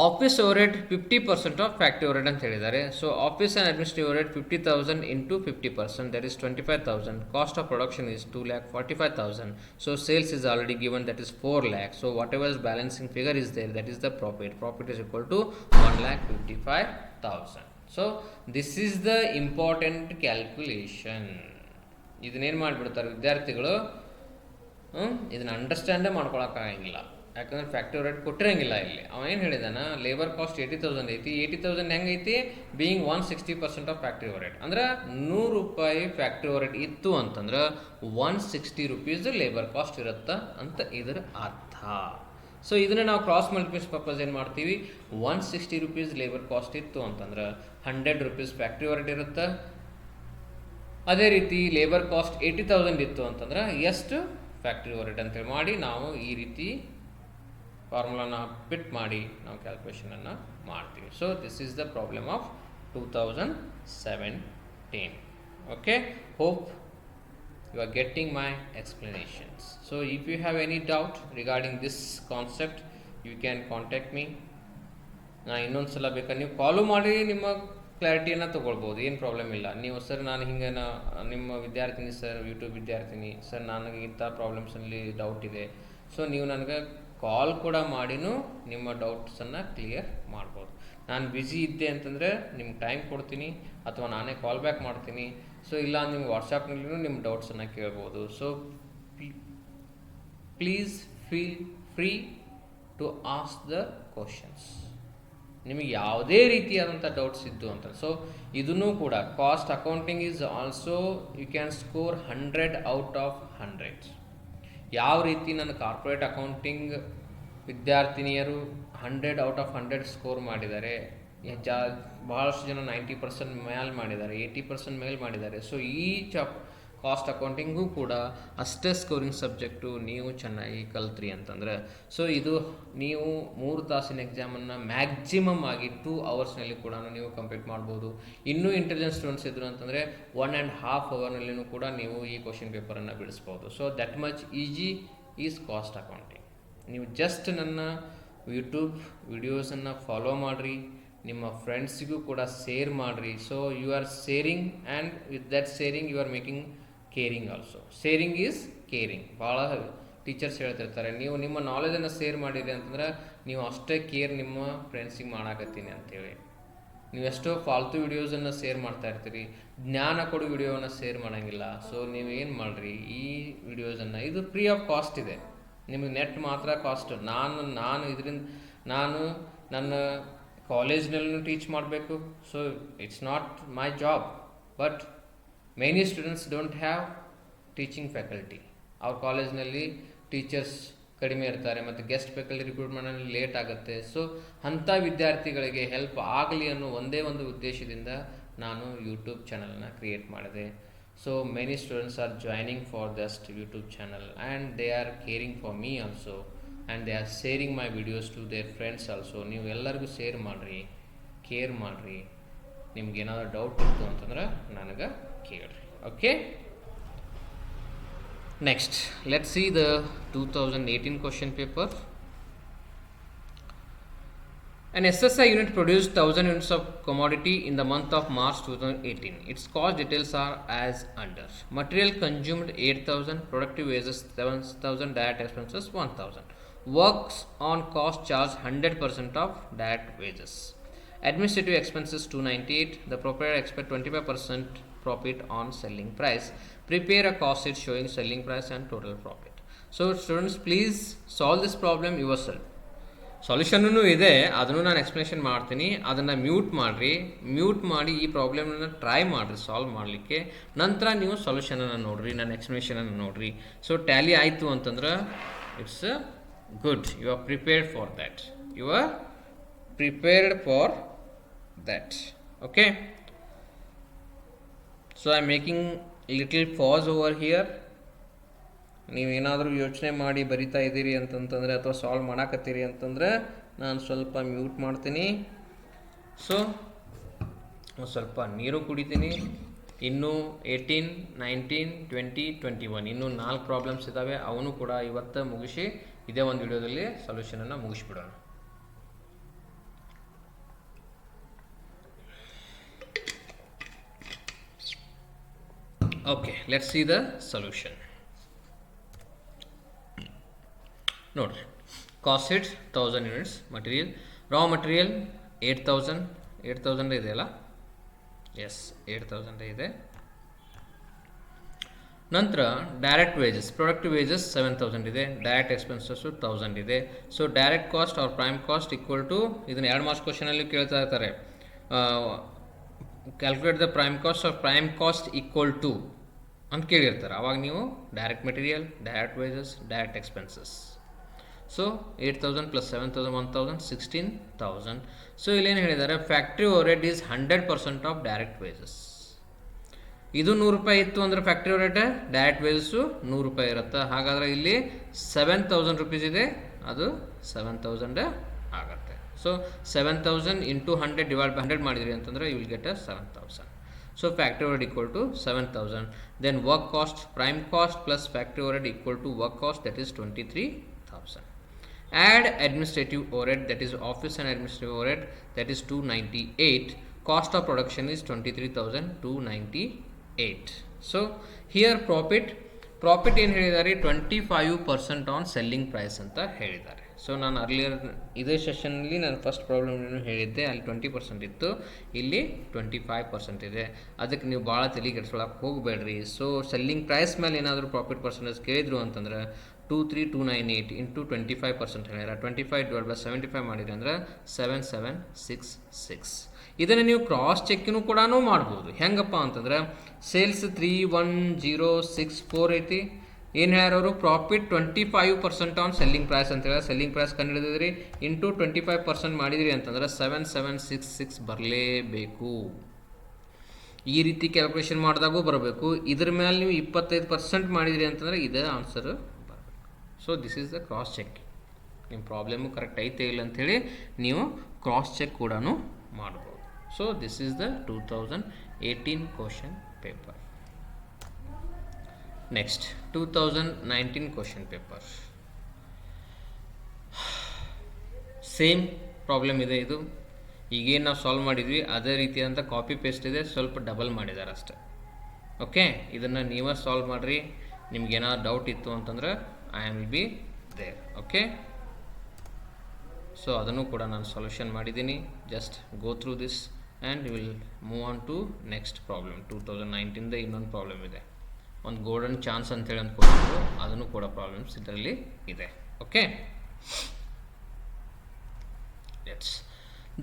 office overhead 50% of factory overhead ಅಂತ ಹೇಳಿದ್ದಾರೆ. So office and administrative overhead 50,000 into 50%, that is 25,000. Cost of production is 2,45,000. So sales is already given, that is 4 lakh. So what ever is balancing figure is there, that is the profit. Profit is equal to 1,55,000. So this is the important calculation. ಇದನ್ನೇನು ಮಾಡಿಬಿಡ್ತಾರೆ ವಿದ್ಯಾರ್ಥಿಗಳು, ಇದನ್ನು ಅಂಡರ್ಸ್ಟ್ಯಾಂಡೇ ಮಾಡ್ಕೊಳಕ್ಕಾಗಂಗಿಲ್ಲ. ಯಾಕಂದ್ರೆ factory overhead ಕೊಟ್ಟಿರಂಗಿಲ್ಲ. ಇಲ್ಲಿ ಅವ ಏನು ಹೇಳಿದಾನ, labour cost 80,000 ಐತಿ. 80,000 ಹೆಂಗೈತಿ, ಬೀಯಿಂಗ್ 160% ಆಫ್ ಫ್ಯಾಕ್ಟ್ರಿ ಓವರ್ಹೆಡ್. ಅಂದ್ರೆ 100 ರೂಪಾಯಿ ಫ್ಯಾಕ್ಟ್ರಿ ಓವರ್ಹೆಡ್ ಇತ್ತು ಅಂತಂದ್ರೆ 160 rupees ಲೇಬರ್ ಕಾಸ್ಟ್ ಇರುತ್ತಾ ಅಂತ ಇದರ ಅರ್ಥ. ಸೊ ಇದನ್ನು ನಾವು ಕ್ರಾಸ್ ಮಲ್ಟಿಪ್ಲಿಕೇಷನ್ ಪರ್ಪಸ್ ಏನು ಮಾಡ್ತೀವಿ, 160 rupees ಲೇಬರ್ ಕಾಸ್ಟ್ ಇತ್ತು ಅಂತಂದ್ರೆ 100 rupees ಫ್ಯಾಕ್ಟ್ರಿ ಓವರ್ಹೆಡ್ ಇರುತ್ತೆ. ಅದೇ ರೀತಿ ಲೇಬರ್ ಕಾಸ್ಟ್ 80,000 ಇತ್ತು ಅಂತಂದ್ರೆ ಎಷ್ಟು ಫ್ಯಾಕ್ಟ್ರಿ ಓವರ್ಹೆಡ್ ಅಂತೇಳಿ ಮಾಡಿ ನಾವು ಈ ರೀತಿ ಫಾರ್ಮುಲಾನ ಬಿಟ್ ಮಾಡಿ ನಾವು ಕ್ಯಾಲ್ಕುಲೇಷನನ್ನು ಮಾಡ್ತೀವಿ. So this is the problem of 2017. Okay, hope you are getting my explanations. So if you have any doubt regarding this concept, you can contact me. ನಾನು ಇನ್ನೊಂದು ಸಲ ಬೇಕಾದ್ರೆ ನೀವು ಕಾಲು ಮಾಡಿ ನಿಮ್ಮ ಕ್ಲಾರಿಟಿಯನ್ನು ತೊಗೊಳ್ಬೋದು, ಏನು ಪ್ರಾಬ್ಲಮ್ ಇಲ್ಲ. ನೀವು ಸರ್ ನಾನು ಹಿಂಗೆ ನಿಮ್ಮ ವಿದ್ಯಾರ್ಥಿನಿ ಸರ್, ಯೂಟ್ಯೂಬ್ ವಿದ್ಯಾರ್ಥಿನಿ ಸರ್, ನನಗೆ ಇಂಥ ಪ್ರಾಬ್ಲಮ್ಸಲ್ಲಿ ಡೌಟ್ ಇದೆ. ಸೊ ನೀವು ನನಗೆ ಕಾಲ್ ಕೂಡ ಮಾಡಿನೂ ನಿಮ್ಮ ಡೌಟ್ಸನ್ನು ಕ್ಲಿಯರ್ ಮಾಡ್ಬೋದು. ನಾನು ಬ್ಯುಸಿ ಇದ್ದೆ ಅಂತಂದರೆ ನಿಮ್ಗೆ ಟೈಮ್ ಕೊಡ್ತೀನಿ ಅಥವಾ ನಾನೇ ಕಾಲ್ ಬ್ಯಾಕ್ ಮಾಡ್ತೀನಿ. ಸೊ ಇಲ್ಲ ನಿಮ್ಮ ವಾಟ್ಸಪ್ನಲ್ಲಿಯೂ ನಿಮ್ಮ ಡೌಟ್ಸನ್ನು ಕೇಳ್ಬೋದು. So please feel free to ask the questions. ನಿಮಗೆ ಯಾವುದೇ ರೀತಿಯಾದಂಥ ಡೌಟ್ಸ್ ಇದ್ದು ಅಂತ. ಸೊ ಇದನ್ನು ಕೂಡ cost accounting is also you can score 100 out of 100. ಯಾವ ರೀತಿ ನನ್ನ ಕಾರ್ಪೊರೇಟ್ ಅಕೌಂಟಿಂಗ್ ವಿದ್ಯಾರ್ಥಿನಿಯರು 100 out of 100 ಸ್ಕೋರ್ ಮಾಡಿದ್ದಾರೆ, ಭಾಳಷ್ಟು ಜನ 90% ಮೇಲೆ ಮಾಡಿದ್ದಾರೆ, 80% ಮೇಲೆ ಮಾಡಿದ್ದಾರೆ. ಸೊ ಈ ಕಾಸ್ಟ್ ಅಕೌಂಟಿಂಗು ಕೂಡ ಅಷ್ಟೇ ಸ್ಕೋರಿಂಗ್ ಸಬ್ಜೆಕ್ಟು ನೀವು ಚೆನ್ನಾಗಿ ಕಲ್ತ್ರಿ ಅಂತಂದರೆ. ಸೊ ಇದು ನೀವು 3 ತಾಸಿನ ಎಕ್ಸಾಮನ್ನು ಮ್ಯಾಕ್ಸಿಮಮ್ ಆಗಿ 2 hours ಕೂಡ ನೀವು ಕಂಪ್ಲೀಟ್ ಮಾಡ್ಬೋದು. ಇನ್ನೂ ಇಂಟೆಲಿಜೆಂಟ್ ಸ್ಟೂಡೆಂಟ್ಸ್ ಇದ್ರು ಅಂತಂದರೆ 1.5 hour ಕೂಡ ನೀವು ಈ ಕ್ವಶನ್ ಪೇಪರನ್ನು ಬಿಡಿಸ್ಬೋದು. So that much easy is cost accounting. ನೀವು ಜಸ್ಟ್ ನನ್ನ ಯೂಟ್ಯೂಬ್ ವಿಡಿಯೋಸನ್ನು ಫಾಲೋ ಮಾಡಿರಿ, ನಿಮ್ಮ ಫ್ರೆಂಡ್ಸಿಗೂ ಕೂಡ ಶೇರ್ ಮಾಡಿರಿ. So you are sharing and with that sharing you are making caring also. Sharing is caring. ಭಾಳ ಟೀಚರ್ಸ್ ಹೇಳ್ತಿರ್ತಾರೆ, ನೀವು ನಿಮ್ಮ ನಾಲೆಜನ್ನು ಶೇರ್ ಮಾಡಿರಿ ಅಂತಂದ್ರೆ ನೀವು ಅಷ್ಟೇ ಕೇರ್ ನಿಮ್ಮ ಫ್ರೆಂಡ್ಸಿಗೆ ಮಾಡಾಕತ್ತೀನಿ ಅಂತೇಳಿ. ನೀವು ಎಷ್ಟೋ ಫಾಲ್ತು ವಿಡಿಯೋಸನ್ನು ಶೇರ್ ಮಾಡ್ತಾ ಇರ್ತೀರಿ, ಜ್ಞಾನ ಕೊಡೋ ವಿಡಿಯೋವನ್ನು ಶೇರ್ ಮಾಡೋಂಗಿಲ್ಲ. ಸೊ ನೀವು ಏನು ಮಾಡಿರಿ, ಈ ವಿಡಿಯೋಸನ್ನು, ಇದು ಫ್ರೀ ಆಫ್ ಕಾಸ್ಟ್ ಇದೆ, ನಿಮಗೆ ನೆಟ್ ಮಾತ್ರ ಕಾಸ್ಟ್. ನಾನು ಇದರಿಂದ ನನ್ನ ಕಾಲೇಜ್ನಲ್ಲೂ ಟೀಚ್ ಮಾಡಬೇಕು. So it's not my job, but many students don't have teaching faculty. ಅವ್ರ ಕಾಲೇಜ್ನಲ್ಲಿ ಟೀಚರ್ಸ್ ಕಡಿಮೆ ಇರ್ತಾರೆ ಮತ್ತು ಗೆಸ್ಟ್ ಫ್ಯಾಕಲ್ಟಿ ರಿಕ್ರೂಟ್ಮೆಂಟಲ್ಲಿ ಲೇಟ್ ಆಗುತ್ತೆ. ಸೊ ಅಂಥ ವಿದ್ಯಾರ್ಥಿಗಳಿಗೆ ಹೆಲ್ಪ್ ಆಗಲಿ ಅನ್ನೋ ಒಂದೇ ಒಂದು ಉದ್ದೇಶದಿಂದ ನಾನು ಯೂಟ್ಯೂಬ್ ಚಾನಲ್ನ ಕ್ರಿಯೇಟ್ ಮಾಡಿದೆ. So many students are joining for this YouTube channel and they are caring for me also and they are sharing my videos to their friends also. ನೀವು ಎಲ್ಲರಿಗೂ ಶೇರ್ ಮಾಡಿರಿ, ಕೇರ್ ಮಾಡಿರಿ. ನಿಮ್ಗೆ ಏನಾದರೂ ಡೌಟ್ ಇತ್ತು ಅಂತಂದ್ರೆ ನನಗೆ ಕೇಳ್ರಿ. Okay, next let's see the 2018 question paper. An SSI unit produced 1000 units of commodity in the month of March 2018. Its cost details are as under. Material consumed 8,000, productive wages 7,000, direct expenses 1,000. Works on cost charge 100% of direct wages. Administrative expenses 298. The proprietor expect 25% profit on selling price. Prepare a cost sheet showing selling price and total profit. So students, please solve this problem yourself. ಸೊಲ್ಯೂಷನ್ನೂ ಇದೆ, ಅದನ್ನು ನಾನು explanation ಮಾಡ್ತೀನಿ. ಅದನ್ನು mute ಮಾಡಿ ಈ ಪ್ರಾಬ್ಲಮ್ನ try ಮಾಡಿರಿ solve ಮಾಡಲಿಕ್ಕೆ. ನಂತರ ನೀವು ಸೊಲ್ಯೂಷನನ್ನು ನೋಡಿರಿ, ನನ್ನ ಎಕ್ಸ್ಪ್ಲನೇಷನನ್ನು ನೋಡಿರಿ. ಸೊ ಟ್ಯಾಲಿ ಆಯಿತು ಅಂತಂದ್ರೆ it's good, you are prepared for that. Okay, so I am making little pause over here. ನೀವೇನಾದರೂ ಯೋಚನೆ ಮಾಡಿ ಬರಿತಾ ಇದ್ದೀರಿ ಅಂತಂತಂದರೆ ಅಥವಾ ಸಾಲ್ವ್ ಮಾಡಾಕತ್ತೀರಿ ಅಂತಂದರೆ ನಾನು ಸ್ವಲ್ಪ ಮ್ಯೂಟ್ ಮಾಡ್ತೀನಿ. ಸೊ ಸ್ವಲ್ಪ ನೀರು ಕುಡಿತೀನಿ. ಇನ್ನೂ 18, 19, 20, 21 ಇನ್ನೂ 4 ಪ್ರಾಬ್ಲಮ್ಸ್ ಇದ್ದಾವೆ. ಅವನು ಕೂಡ ಇವತ್ತು ಮುಗಿಸಿ ಇದೇ ಒಂದು ವಿಡಿಯೋದಲ್ಲಿ ಸೊಲ್ಯೂಷನನ್ನು ಮುಗಿಸ್ಬಿಡೋಣ. Okay, let's see the solution. ನೋಡ್ರಿ, cost sheet 1000 units, material raw material 8000 ಇದೆಯಲ್ಲ, ಎಸ್ 8000 ಇದೆ. ನಂತರ ಡೈರೆಕ್ಟ್ ವೇಜಸ್, ಪ್ರೊಡಕ್ಟ್ ವೇಜಸ್ 7000 ಇದೆ, ಡೈರೆಕ್ಟ್ ಎಕ್ಸ್ಪೆನ್ಸಸ್ಸು 1000 ಇದೆ. So direct cost or prime cost equal to, ಇದನ್ನು 2 ಮಾರ್ಕ್ಸ್ ಕ್ವಶನಲ್ಲಿ ಕೇಳ್ತಾ ಇರ್ತಾರೆ, calculate the prime cost or prime cost equal to ಅಂತ ಕೇಳಿರ್ತಾರೆ. ಅವಾಗ ನೀವು direct material, direct wages, direct expenses. So 8000 plus 7000 1000 16000. So ಇಲ್ಲೇನು ಹೇಳಿದ್ದಾರೆ, factory overhead is 100% of direct wages. ಇದು 100 ರೂಪಾಯಿ ಇತ್ತು ಅಂದರೆ ಫ್ಯಾಕ್ಟ್ರಿ ಓವರ್ಹೆಡ್, ಡೈರೆಕ್ಟ್ ವೇಜಸ್ಸು 100 ರೂಪಾಯಿ ಇರುತ್ತೆ. ಹಾಗಾದರೆ ಇಲ್ಲಿ 7000 ರೂಪೀಸ್ ಇದೆ, ಅದು 7000 ಆಗುತ್ತೆ. ಸೊ 7000 ಇಂಟು 100 ಡಿವೈಡ್ ಬೈ 100 ಮಾಡಿದ್ರಿ ಅಂತಂದರೆ you will get a 7000. So factory overhead equal to 7000. Then work cost, prime cost plus factory overhead equal to work cost, that is 23,000. Add administrative overhead, that is office and administrative overhead, that is 298. Cost of production is 23,298. So here profit ಏನು ಹೇಳಿದ್ದಾರೆ, 25% on selling price ಅಂತ ಹೇಳಿದ್ದಾರೆ. So ನಾನು earlier ಇದೇ ಸೆಷನ್ನಲ್ಲಿ ನಾನು first problem ಏನು ಹೇಳಿದ್ದೆ, ಅಲ್ಲಿ 20% ಇತ್ತು, ಇಲ್ಲಿ 25% ಇದೆ. ಅದಕ್ಕೆ ನೀವು ಭಾಳ ತಲೆ ಕೆಡ್ಸ್ಕೊಳಕ್ಕೆ ಹೋಗಬೇಡ್ರಿ. ಸೊ ಸೆಲ್ಲಿಂಗ್ ಪ್ರೈಸ್ ಮೇಲೆ ಏನಾದರೂ ಪ್ರಾಫಿಟ್ ಪರ್ಸೆಂಟೇಜ್ ಕೇಳಿದ್ರು ಅಂತಂದ್ರೆ 23,298 ಇಂಟು 25% ಹೇಳ್ಯಾರ, 25 ಡಿವೈಡ್ ಬೈ 75 ಮಾಡಿರಿ ಅಂದ್ರೆ 7766. ಇದನ್ನು ನೀವು ಕ್ರಾಸ್ ಚೆಕ್ಕಿನೂ ಕೂಡ ಮಾಡ್ಬೋದು. ಹೆಂಗಪ್ಪ ಅಂತಂದ್ರೆ ಸೇಲ್ಸ್ 31064 ಐತಿ, ಏನು ಹೇಳ್ಯಾರವರು, ಪ್ರಾಫಿಟ್ 25% ಆನ್ ಸೆಲ್ಲಿಂಗ್ ಪ್ರೈಸ್ ಅಂತ ಹೇಳಿ ಸೆಲ್ಲಿಂಗ್ ಪ್ರೈಸ್ ಕಂಡುಹಿಡಿದ್ರಿ, ಇಂಟು 25% ಮಾಡಿದ್ರಿ ಅಂತಂದ್ರೆ 7766 ಬರಲೇಬೇಕು. ಈ ರೀತಿ ಕ್ಯಾಲ್ಕುಲೇಷನ್ ಮಾಡಿದಾಗೂ ಬರಬೇಕು. ಇದ್ರ ಮೇಲೆ ನೀವು 25% ಮಾಡಿದ್ರಿ ಅಂತಂದರೆ ಇದೇ ಆನ್ಸರ್ ಬರಬೇಕು. So this is the cross check. ನಿಮ್ಮ ಪ್ರಾಬ್ಲಮ್ಮು ಕರೆಕ್ಟ್ ಐತೆ ಇಲ್ಲ ಅಂಥೇಳಿ ನೀವು ಕ್ರಾಸ್ ಚೆಕ್ ಕೂಡ ಮಾಡ್ಬೋದು. So this is the 2018 question paper. Next 2019 question paper. Same problem ಇದೆ. ಇದು ಈಗೇನು ನಾವು ಸಾಲ್ವ್ ಮಾಡಿದ್ವಿ ಅದೇ ರೀತಿಯಾದಂಥ ಕಾಪಿ ಪೇಸ್ಟ್ ಇದೆ, ಸ್ವಲ್ಪ ಡಬಲ್ ಮಾಡಿದ್ದಾರೆ ಅಷ್ಟೆ. ಓಕೆ, ಇದನ್ನು ನೀವೇ ಸಾಲ್ವ್ ಮಾಡಿರಿ. ನಿಮ್ಗೇನಾದ್ರು ಡೌಟ್ ಇತ್ತು ಅಂತಂದ್ರೆ I am will be there. Okay, so ಅದನ್ನು ಕೂಡ ನಾನು ಸೊಲ್ಯೂಷನ್ ಮಾಡಿದ್ದೀನಿ. Just go through this and you will move on to next problem. 2019ದ ಇನ್ನೊಂದು ಪ್ರಾಬ್ಲಮ್ ಇದೆ, ಒಂದು ಗೋಲ್ಡನ್ ಚಾನ್ಸ್ ಅಂತೇಳಿ ಅಂದ್ಕೊಂಡಿದ್ರು, ಅದನ್ನು ಕೂಡ ಪ್ರಾಬ್ಲಮ್ಸ್ ಇದರಲ್ಲಿ ಇದೆ. Okay, let's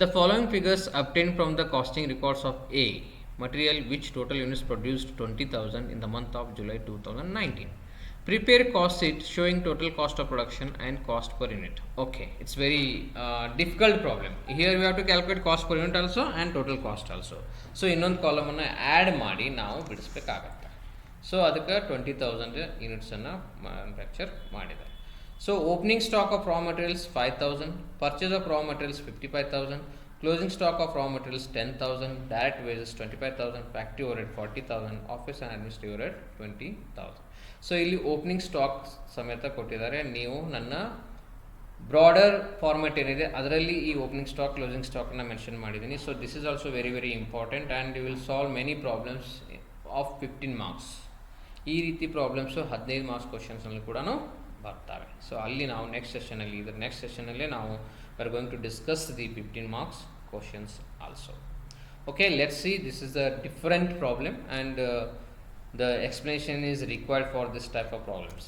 the following figures obtained from the costing records of A material which total units produced 20,000 in the month of July 2019. Prepare cost sheet showing total cost of production and cost per unit. Okay, it's very difficult problem. Here we have to calculate cost per unit also and total cost also. So ಇನ್ನೊಂದು column ಅನ್ನು add ಮಾಡಿ ನಾವು ಬಿಡಿಸ್ಬೇಕಾಗತ್ತೆ. So ಅದಕ್ಕೆ 20,000 ಯೂನಿಟ್ಸನ್ನು manufacture ಮಾಡಿದ್ದಾರೆ. So opening stock of raw materials 5,000, purchase of raw materials 55,000, closing stock of raw materials 10,000, direct wages 25,000, factory overhead 40,000, office and administrative overhead 20,000. So ಇಲ್ಲಿ opening stock ಸಮೇತ ಕೊಟ್ಟಿದ್ದಾರೆ. ನೀವು ನನ್ನ ಬ್ರಾಡರ್ ಫಾರ್ಮೆಟ್ ಏನಿದೆ ಅದರಲ್ಲಿ ಈ ಓಪನಿಂಗ್ ಸ್ಟಾಕ್, ಕ್ಲೋಸಿಂಗ್ ಸ್ಟಾಕ್ನ mention ಮಾಡಿದ್ದೀನಿ. So this is also very very important and you will solve many problems of 15 marks. ಈ ರೀತಿ ಪ್ರಾಬ್ಲಮ್ಸು 15 ಮಾರ್ಕ್ಸ್ ಕ್ವಶನ್ಸ್ನಲ್ಲಿ ಕೂಡ ಬರ್ತವೆ. ಸೊ ಅಲ್ಲಿ ನಾವು ನೆಕ್ಸ್ಟ್ ಸೆಷನಲ್ಲಿ ನಾವು are going to discuss the 15 marks questions also. Okay, let's see. This is a different problem, and the explanation is required for this type of problems.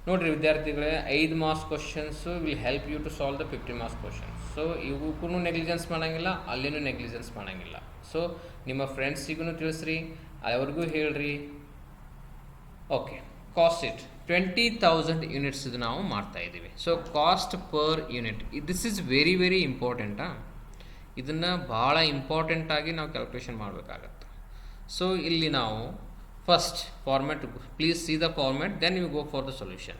ನೋಡಿರಿ ವಿದ್ಯಾರ್ಥಿಗಳೇ, 5 marks questions will help you to solve the 15 marks questions. So ಇವಕ್ಕೂ negligence ಮಾಡೋಂಗಿಲ್ಲ, ಅಲ್ಲಿನೂ negligence ಮಾಡೋಂಗಿಲ್ಲ. So ನಿಮ್ಮ ಫ್ರೆಂಡ್ಸಿಗೂ ತಿಳಿಸ್ರಿ, ಅವ್ರಿಗೂ ಹೇಳ್ರಿ. ಓಕೆ, ಕಾಸ್ಟ್ ಶೀಟ್ 20,000 ಯೂನಿಟ್ಸ್ ಇದು ನಾವು ಮಾಡ್ತಾ ಇದ್ದೀವಿ. So cost per unit, this is very very ಇಂಪಾರ್ಟೆಂಟಾ. ಇದನ್ನು ಭಾಳ ಇಂಪಾರ್ಟೆಂಟಾಗಿ ನಾವು ಕ್ಯಾಲ್ಕುಲೇಷನ್ ಮಾಡಬೇಕಾಗತ್ತೆ. ಸೊ ಇಲ್ಲಿ ನಾವು first format, please see the format, then you go for the solution.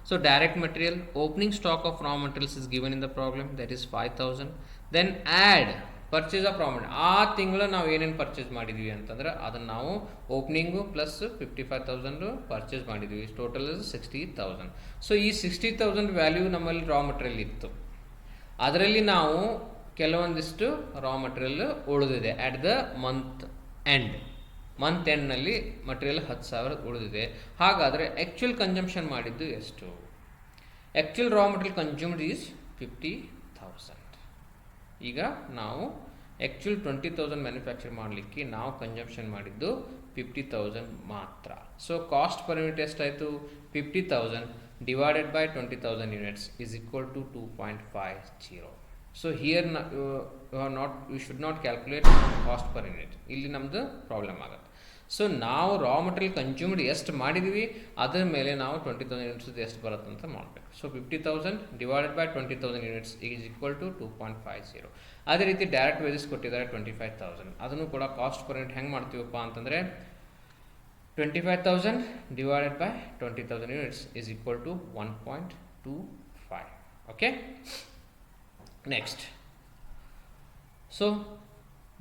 So direct material, opening stock of raw materials is given in the problem, that is 5,000. Then add purchase of raw material. ಆ ತಿಂಗಳು ನಾವು ಏನೇನು purchase ಮಾಡಿದ್ವಿ ಅಂತಂದ್ರೆ ಅದನ್ನು ನಾವು opening plus 55,000 purchase ಮಾಡಿದ್ವಿ, total 60,000. So ಈ 60,000 ವ್ಯಾಲ್ಯೂ ನಮ್ಮಲ್ಲಿ ರಾ ಮಟೀರಿಯಲ್ ಇತ್ತು. ಅದರಲ್ಲಿ ನಾವು ಕೆಲವೊಂದಿಷ್ಟು ರಾ ಮಟೀರಿಯಲ್ ಉಳಿದಿದೆ ಅಟ್ ದ ಮಂತ್ ಎಂಡ್ನಲ್ಲಿ ಮಟೀರಿಯಲ್ 10,000 ಉಳಿದಿದೆ. ಹಾಗಾದರೆ ಆ್ಯಕ್ಚುಯಲ್ ಕನ್ಸಂಪ್ಷನ್ ಮಾಡಿದ್ದು ಎಷ್ಟು? Actual Ra material consumed is 50,000. ಈಗ ನಾವು ಆ್ಯಕ್ಚುಯಲ್ 20,000 ಮ್ಯಾನುಫ್ಯಾಕ್ಚರ್ ಮಾಡಲಿಕ್ಕೆ ನಾವು ಕನ್ಸಂಪ್ಷನ್ ಮಾಡಿದ್ದು 50,000 ಮಾತ್ರ. ಸೊ ಕಾಸ್ಟ್ ಪರ್ ಯೂನಿಟ್ ಎಷ್ಟಾಯಿತು? 50,000 divided by 20,000 units is equal to 2.50. So here you should not calculate cost per unit, ಇಲ್ಲಿ ನಮ್ಮದು ಪ್ರಾಬ್ಲಮ್ ಆಗುತ್ತೆ. ಸೊ ನಾವು ರಾ ಮಟೀರಿಯಲ್ ಕನ್ಸ್ಯೂಮ್ಡ್ ಎಷ್ಟು ಮಾಡಿದ್ವಿ ಅದರ ಮೇಲೆ ನಾವು 20,000 ಯೂನಿಟ್ಸ್ ಎಷ್ಟು ಬರುತ್ತೆ ಅಂತ ಮಾಡಬೇಕು. So 50,000 divided by 20,000 units is equal to 2.50. ಅದೇ ರೀತಿ ಡೈರೆಕ್ಟ್ ವೇಜಸ್ ಕೊಟ್ಟಿದ್ದಾರೆ 25,000. ಅದನ್ನು ಕೂಡ ಕಾಸ್ಟ್ ಪರ್ ಯೂನಿಟ್ ಹೆಂಗೆ ಮಾಡ್ತೀವಪ್ಪ ಅಂತಂದರೆ 25,000 divided by 20,000 units is equal to 1.25. Okay, next. So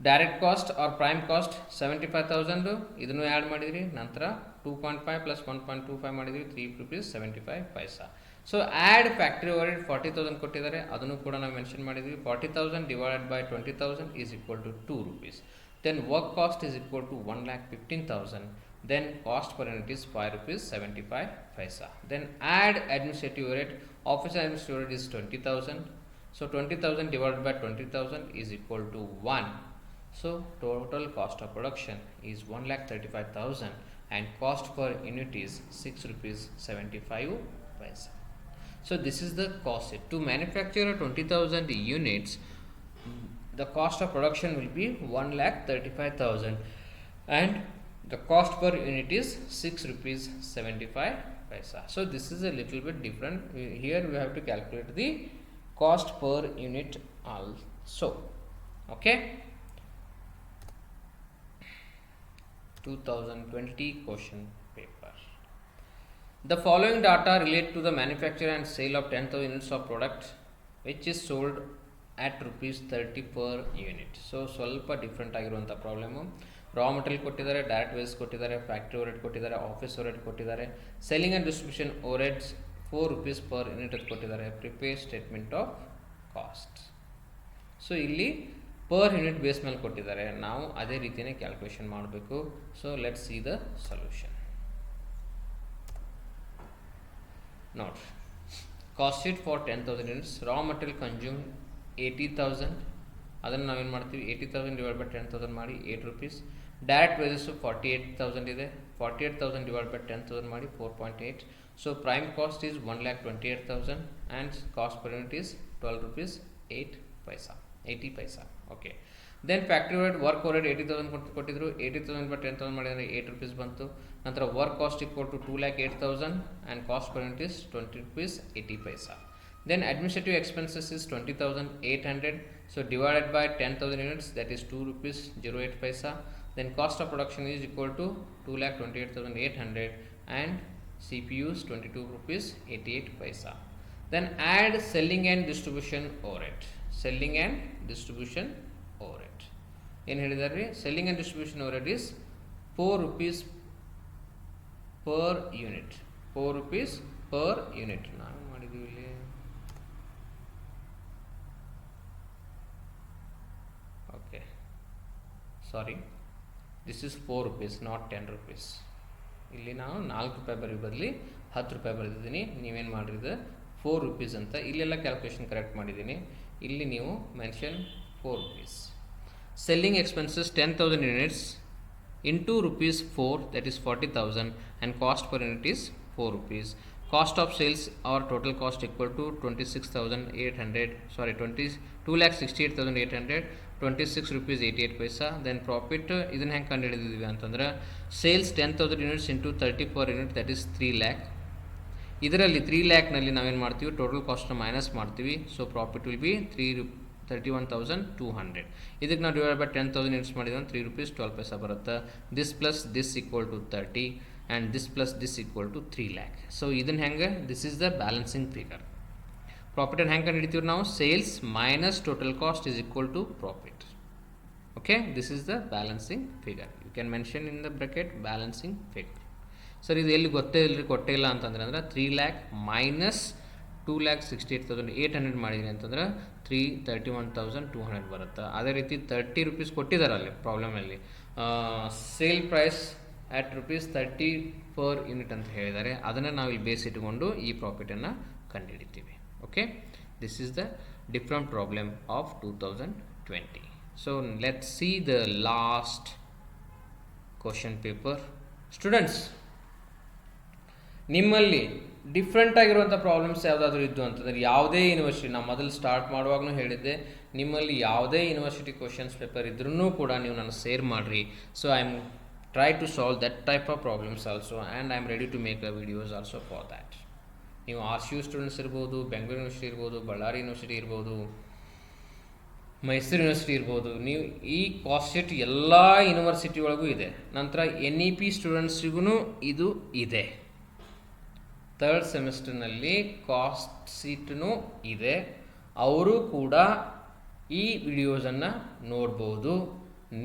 direct cost or prime cost 75,000, ಇದನ್ನು ಆ್ಯಡ್ ಮಾಡಿದ್ರಿ. ನಂತರ 2.5 ಪ್ಲಸ್ 1.25 ಮಾಡಿದ್ವಿ, 3 rupees 75 paisa. So add factory overhead 40,000 ಕೊಟ್ಟಿದ್ದಾರೆ, ಅದನ್ನು ಕೂಡ ನಾವು ಮೆನ್ಷನ್ ಮಾಡಿದ್ವಿ. 40,000 divided by 20,000 is equal to 2 rupees. Then work cost is equal to 1,15,000. Then cost per unit is 5 rupees 75 paisa. Then add administrative overhead, office administrative overhead is 20,000. So 20,000 divided by 20,000 is equal to 1. So total cost of production is 1,35,000 and cost per unit is 6 rupees 75 paisa. So this is the cost. To manufacture 20,000 units, the cost of production will be 1,35,000 and the cost per unit is 6 rupees 75 paisa. So this is a little bit different. Here we have to calculate the cost per unit also. Okay, 2020 question paper. The following data relate to the manufacture and sale of 10,000 units of product which is sold at rupees 30 per unit. So ಸ್ವಲ್ಪ different ಆಗಿರುವಂಥ problem. Raw material ಕೊಟ್ಟಿದ್ದಾರೆ, direct wages ಕೊಟ್ಟಿದ್ದಾರೆ, factory overhead ಕೊಟ್ಟಿದ್ದಾರೆ, office overhead ಕೊಟ್ಟಿದ್ದಾರೆ, selling and distribution overheads 4 rupees per unit ಅಂತ ಕೊಟ್ಟಿದ್ದಾರೆ, prepare statement of cost. So ಇಲ್ಲಿ per unit base ಮೇಲೆ ಕೊಟ್ಟಿದ್ದಾರೆ, ನಾವು ಅದೇ ರೀತಿಯೇ ಕ್ಯಾಲ್ಕುಲೇಷನ್ ಮಾಡಬೇಕು. So let's see the solution. ನೋಡ್ರಿ, cost sheet for 10,000 units. Raw material consume 80,000, ಅದನ್ನು ನಾವೇನು ಮಾಡ್ತೀವಿ 80,000 ಡಿವೈಡ್ ಬೈ 10,000 ಮಾಡಿ 8 rupees. ಡೈರೆಕ್ಟ್ ವೇಜಸ್ಸು 48,000 ಇದೆ, 48,000 ಡಿವೈಡ್ ಬೈ 10,000 ಮಾಡಿ 4.8. So prime cost is 1,28,000 and cost per unit is 12 rupees 80 paisa. Okay, then factory overhead, work overhead 80,000 ಕೊಟ್ಟಿದ್ರು, 80,000 by 10,000 ಮಾಡಿದರೆ 8 rupees ಬಂತು. ನಂತರ work cost equal to 2,08,000 and cost per unit is 20 rupees 80 paisa. Then administrative expenses is 20,800. So divided by 10,000 units, that is 2 rupees 08 paisa. Then cost of production is equal to 2,28,800 and CPU is 22 rupees 88 paisa. Then add selling and distribution overhead. Selling and distribution overhead. ಏನು ಹೇಳಿದಾರೆ? Selling and distribution overhead is 4 rupees per unit. 4 rupees per unit. ನಾವು ಮಾಡಿದ್ದೀವಿ ಇಲ್ಲಿ. Okay. Sorry. This is 4 rupees, not 10 rupees. ಇಲ್ಲಿ ನಾವು 4 ರೂಪಾಯಿ ಬರೀ ಬದಲಿ 10 ರೂಪಾಯಿ ಬರೆದಿದ್ದೀನಿ. ನೀವೇನು ಮಾಡಿದ್ರೆ 4 rupees ಅಂತ ಇಲ್ಲೆಲ್ಲ ಕ್ಯಾಲ್ಕುಲೇಷನ್ ಕರೆಕ್ಟ್ ಮಾಡಿದ್ದೀನಿ. ಇಲ್ಲಿ ನೀವು mention 4 rupees. Selling expenses 10,000 units into rupees 4, that is 40,000, and cost per unit is 4 rupees. Cost of sales or total cost equal to 26,800, sorry 2,68,800, 26 rupees 88 paisa. Then profit ಇದನ್ನ ಹೆಂಗೆ ಕಂಡು ಹಿಡಿದಿದ್ವಿ ಅಂತಂದ್ರೆ sales 10,000 units into 30 per unit, that is 3 lakh. ಇದರಲ್ಲಿ 3 ಲ್ಯಾಕ್ನಲ್ಲಿ ನಾವೇನು ಮಾಡ್ತೀವಿ, total ಕಾಸ್ಟ್ನ minus ಮಾಡ್ತೀವಿ. So profit will be 31,200. ಇದಕ್ಕೆ ನಾವು ಡಿವೈಡ್ ಬೈ 10,000 ಯೂನಿಟ್ಸ್ ಮಾಡಿದ್ರೆ 3 rupees 12 paisa ಬರುತ್ತೆ. This plus this equal to 30 and this plus this equal to 3 lakh. So ಇದನ್ನು ಹೆಂಗೆ, this is the balancing figure. ಪ್ರಾಫಿಟನ್ನು ಹೆಂಗೆ ಕಂಡುಹಿಡಿತೀವಿ ನಾವು, sales minus total cost is equal to profit. Okay, this is the balancing figure. You can mention in the bracket balancing figure. Sir ಇದು ಎಲ್ಲಿ ಗೊತ್ತೇ ಇಲ್ಲರಿ, ಕೊಟ್ಟೇ ಇಲ್ಲ ಅಂತಂದ್ರೆ 3 lakh ಮೈನಸ್ 2,68,800 ಮಾಡಿದ್ದೀನಿ ಅಂತಂದ್ರೆ 331,200 ಬರುತ್ತೆ. ಅದೇ ರೀತಿ 30 rupees ಕೊಟ್ಟಿದ್ದಾರೆ ಅಲ್ಲಿ ಪ್ರಾಬ್ಲಮಲ್ಲಿ, sale price at ₹30 per unit ಅಂತ ಹೇಳಿದ್ದಾರೆ. ಅದನ್ನು ನಾವು ಇಲ್ಲಿ ಬೇಸ್ ಇಟ್ಕೊಂಡು ಈ ಪ್ರಾಫಿಟನ್ನು ಕಂಡುಹಿಡಿತೀವಿ. Okay, this is the different problem of 2020. So let's see the last question paper. Students, ನಿಮ್ಮಲ್ಲಿ ಡಿಫ್ರೆಂಟ್ ಆಗಿರುವಂಥ ಪ್ರಾಬ್ಲಮ್ಸ್ ಯಾವುದಾದ್ರೂ ಇದ್ದು ಅಂತಂದರೆ ಯಾವುದೇ ಯೂನಿವರ್ಸಿಟಿ, ನಾನು ಮೊದಲು ಸ್ಟಾರ್ಟ್ ಮಾಡುವಾಗಲೂ ಹೇಳಿದ್ದೆ, ನಿಮ್ಮಲ್ಲಿ ಯಾವುದೇ ಯೂನಿವರ್ಸಿಟಿ ಕ್ವಶನ್ಸ್ ಪೇಪರ್ ಇದ್ರೂ ಕೂಡ ನೀವು ನನಗೆ ಶೇರ್ ಮಾಡಿರಿ. So I am try to solve that type of problems also and I am ready to make a videos also for that. ನೀವು RCU ಸ್ಟೂಡೆಂಟ್ಸ್ ಇರ್ಬೋದು, ಬೆಂಗಳೂರು ಯೂನಿವರ್ಸಿಟಿ ಇರ್ಬೋದು, ಬಳ್ಳಾರಿ ಯೂನಿವರ್ಸಿಟಿ ಇರ್ಬೋದು, ಮೈಸೂರು ಯೂನಿವರ್ಸಿಟಿ ಇರ್ಬೋದು, ನೀವು ಈ ಕಾಸ್ಟ್ ಶೀಟ್ ಎಲ್ಲ ಯೂನಿವರ್ಸಿಟಿ ಒಳಗೂ ಇದೆ. ನಂತರ NEP ಸ್ಟೂಡೆಂಟ್ಸಿಗೂ ಇದು ಇದೆ. ಥರ್ಡ್ ಸೆಮಿಸ್ಟರ್ನಲ್ಲಿ ಕಾಸ್ಟ್ ಶೀಟ್ನೂ ಇದೆ. ಅವರು ಕೂಡ ಈ ವಿಡಿಯೋಸನ್ನು ನೋಡ್ಬೋದು.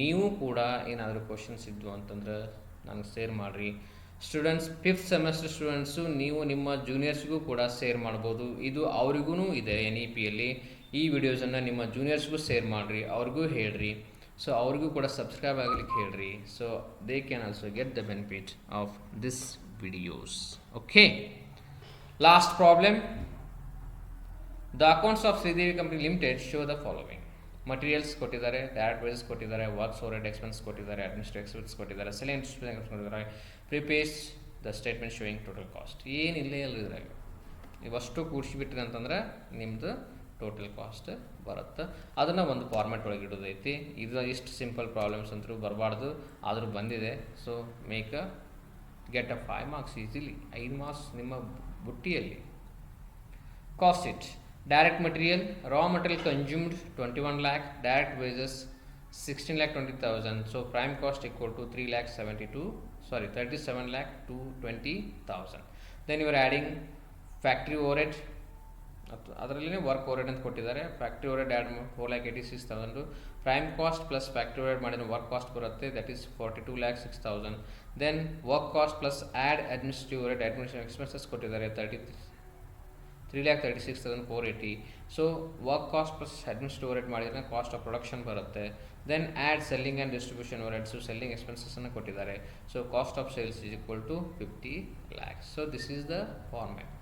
ನೀವು ಕೂಡ ಏನಾದರೂ ಕ್ವಶನ್ಸ್ ಇದ್ದು ಅಂತಂದ್ರೆ ನನಗೆ ಶೇರ್ ಮಾಡಿರಿ. ಸ್ಟೂಡೆಂಟ್ಸ್, 5th ಸೆಮಿಸ್ಟರ್ ಸ್ಟೂಡೆಂಟ್ಸು ನೀವು ನಿಮ್ಮ ಜೂನಿಯರ್ಸ್ಗೂ ಕೂಡ ಶೇರ್ ಮಾಡ್ಬೋದು. ಇದು ಅವ್ರಿಗೂ ಇದೆ NEPಯಲ್ಲಿ. ಈ ವಿಡಿಯೋಸನ್ನು ನಿಮ್ಮ ಜೂನಿಯರ್ಸ್ಗೂ ಶೇರ್ ಮಾಡಿರಿ, ಅವ್ರಿಗೂ ಹೇಳ್ರಿ. ಸೊ ಅವ್ರಿಗೂ ಕೂಡ ಸಬ್ಸ್ಕ್ರೈಬ್ ಆಗಲಿಕ್ಕೆ ಹೇಳ್ರಿ. So they can also get the benefit of this videos. Okay, last problem. The accounts of Sridevi Company Limited show the following. Materials ಕೊಟ್ಟಿದ್ದಾರೆ, ಡೈರೆಕ್ಟ್ ವೇಜಸ್ ಕೊಟ್ಟಿದ್ದಾರೆ, ವರ್ಕ್ಸ್ ಓವರ್ಹೆಡ್ ಎಕ್ಸ್ಪೆನ್ಸ್ ಕೊಟ್ಟಿದ್ದಾರೆ, ಅಡ್ಮಿನಿಸ್ಟ್ರೇಟಿವ್ ಎಕ್ಸ್ಪೆನ್ಸ್ ಕೊಟ್ಟಿದ್ದಾರೆ, selling expense ಕೊಟ್ಟಿದ್ದಾರೆ, prepares the statement showing total cost. ಏನಿಲ್ಲ ಇದ್ರಾಗ, ಇವಷ್ಟು ಕೂಡಿಸಿಬಿಟ್ರಿ ಅಂತಂದ್ರೆ ನಿಮ್ಮದು total cost ಬರುತ್ತೆ. ಅದನ್ನು ಒಂದು ಫಾರ್ಮ್ಯಾಟ್ ಒಳಗೆ ಇಡೋದೈತಿ. ಇದು ಇಷ್ಟು ಸಿಂಪಲ್ ಪ್ರಾಬ್ಲಮ್ಸ್ ಅಂತೂ ಬರಬಾರ್ದು, ಆದರೂ ಬಂದಿದೆ. So make a get a 5 marks easily. 5 marks ನಿಮ್ಮ ಬುಟ್ಟಿಯಲ್ಲಿ. Cost sheet. Direct material, raw material consumed 21 lakh, direct wages 16,20,000. So prime cost equal to 37,220,000. Then you are adding factory overhead, ಅದರಲ್ಲೇ work overhead ಅಂತ ಕೊಟ್ಟಿದ್ದಾರೆ. Factory overhead add 4,86,000. Prime cost plus factory overhead ಮಾಡಿದ work cost ಬರುತ್ತೆ, that is 42,06,000. Then work cost plus add administrative overhead, administrative expenses ಕೊಟ್ಟಿದ್ದಾರೆ 3,36,480. So work cost plus administrative overhead ಮಾಡಿದ್ರೆ cost of production ಬರುತ್ತೆ. Then add selling and distribution overheads, selling ಎಕ್ಸ್ಪೆನ್ಸಸ್ಸನ್ನು ಕೊಟ್ಟಿದ್ದಾರೆ. So cost of sales is equal to 50 lakhs. So this is the format.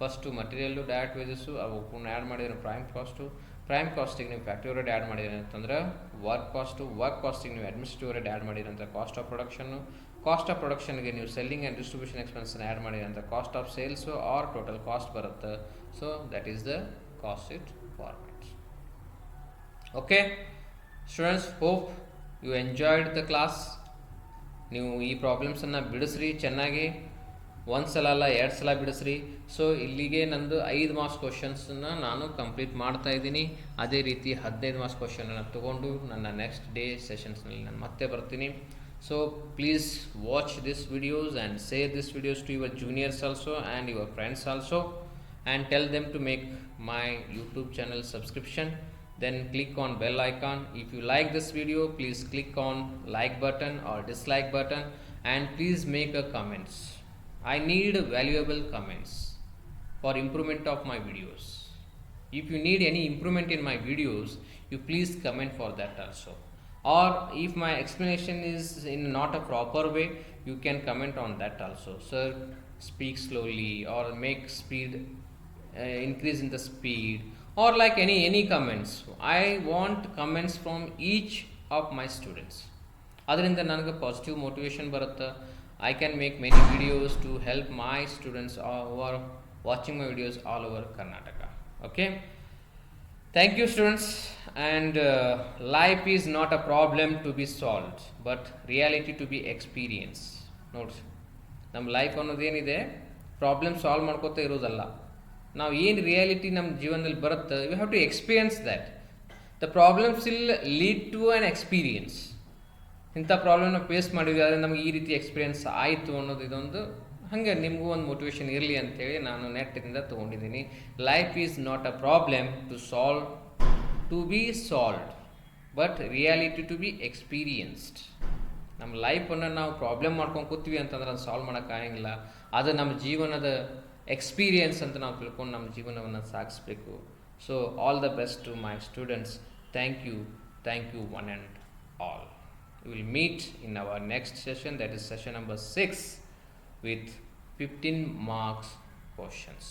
First material, direct wages ಅವಕ್ಕೂ add ಮಾಡಿದ್ರೆ prime cost, prime ಕಾಸ್ಟಿಗೆ ನೀವು factory overhead add ಮಾಡಿದ್ರೆ ಅಂತಂದ್ರೆ work cost, work ಕಾಸ್ಟಿಗೆ ನೀವು administrative overhead add ಮಾಡಿದ್ರೆ ಅಂತ cost of production, cost of ಪ್ರೊಡಕ್ಷನ್ಗೆ ನೀವು ಸೆಲ್ಲಿಂಗ್ ಆ್ಯಂಡ್ ಡಿಸ್ಟ್ರಿಬ್ಯೂಷನ್ ಎಕ್ಸ್ಪೆನ್ಸನ್ನು ಆ್ಯಡ್ ಮಾಡಿದ್ರೆ ಅಂತ cost of sales or total cost ಬರುತ್ತೆ. So that is the cost sheet format. Okay students, hope you enjoyed the class. ನೀವು ಈ ಪ್ರಾಬ್ಲಮ್ಸನ್ನು ಬಿಡಿಸ್ರಿ ಚೆನ್ನಾಗಿ, ಒಂದು ಸಲ ಅಲ್ಲ 2 ಸಲ ಬಿಡಿಸ್ರಿ. ಸೊ ಇಲ್ಲಿಗೆ ನಂದು 5 marks ಕ್ವಶನ್ಸನ್ನು ನಾನು ಕಂಪ್ಲೀಟ್ ಮಾಡ್ತಾ ಇದ್ದೀನಿ. ಅದೇ ರೀತಿ 15 marks ಕ್ವಶನನ್ನು ತೊಗೊಂಡು ನನ್ನ ನೆಕ್ಸ್ಟ್ ಡೇ ಸೆಷನ್ಸ್ನಲ್ಲಿ ನಾನು ಮತ್ತೆ ಬರ್ತೀನಿ. So please watch this videos and share this videos to your juniors also and your friends also, and tell them to make my YouTube channel subscription. Then click on bell icon. If you like this video, please click on like button or dislike button, and please make a comments. I need valuable comments for improvement of my videos. If you need any improvement in my videos, you please comment for that also. Or if my explanation is in not a proper way, you can comment on that also. Sir, speak slowly or make speed increase in the speed, or like any comments. I want comments from each of my students. ಅದರಿಂದ ನನಗೆ positive motivation ಬರುತ್ತೆ. I can make many videos to help my students are watching my videos all over Karnataka. Okay, thank you students. And life is not a problem to be solved but reality to be experience. ನೋಡ್ರಿ, ನಮ್ಮ life ಅನ್ನೋದೇನಿದೆ problem solve ಮಾಡ್ಕೋತಾ ಇರೋದಲ್ಲ. ನಾವು ಏನು reality ನಮ್ಮ ಜೀವನದಲ್ಲಿ ಬರುತ್ತೆ, you have to experience that. The problems will lead to an experience. ಇಂಥ ಪ್ರಾಬ್ಲಮ್ನ ಫೇಸ್ ಮಾಡಿದ್ವಿ, ಆದರೆ ನಮಗೆ ಈ ರೀತಿ ಎಕ್ಸ್ಪೀರಿಯನ್ಸ್ ಆಯಿತು ಅನ್ನೋದು ಇದೊಂದು ಹಾಗೆ ನಿಮಗೂ ಒಂದು ಮೋಟಿವೇಶನ್ ಇರಲಿ ಅಂತೇಳಿ ನಾನು ನೆಟ್ಟಿಂದ ತೊಗೊಂಡಿದ್ದೀನಿ. Life is not a problem to be solved but reality to be experienced. ನಮ್ಮ ಲೈಫನ್ನು ನಾವು ಪ್ರಾಬ್ಲಮ್ ಮಾಡ್ಕೊಂಡು ಕೂತೀವಿ ಅಂತಂದ್ರೆ ಅದು ಸಾಲ್ವ್ ಮಾಡೋಕ್ಕಾಗಂಗಿಲ್ಲ. ಅದು ನಮ್ಮ ಜೀವನದ ಎಕ್ಸ್ಪೀರಿಯನ್ಸ್ ಅಂತ ನಾವು ತಿಳ್ಕೊಂಡು ನಮ್ಮ ಜೀವನವನ್ನು ಸಾಗಿಸ್ಬೇಕು. So all the best to my students. Thank you one and all. We will meet in our next session, that is session number 6 with 15 marks questions.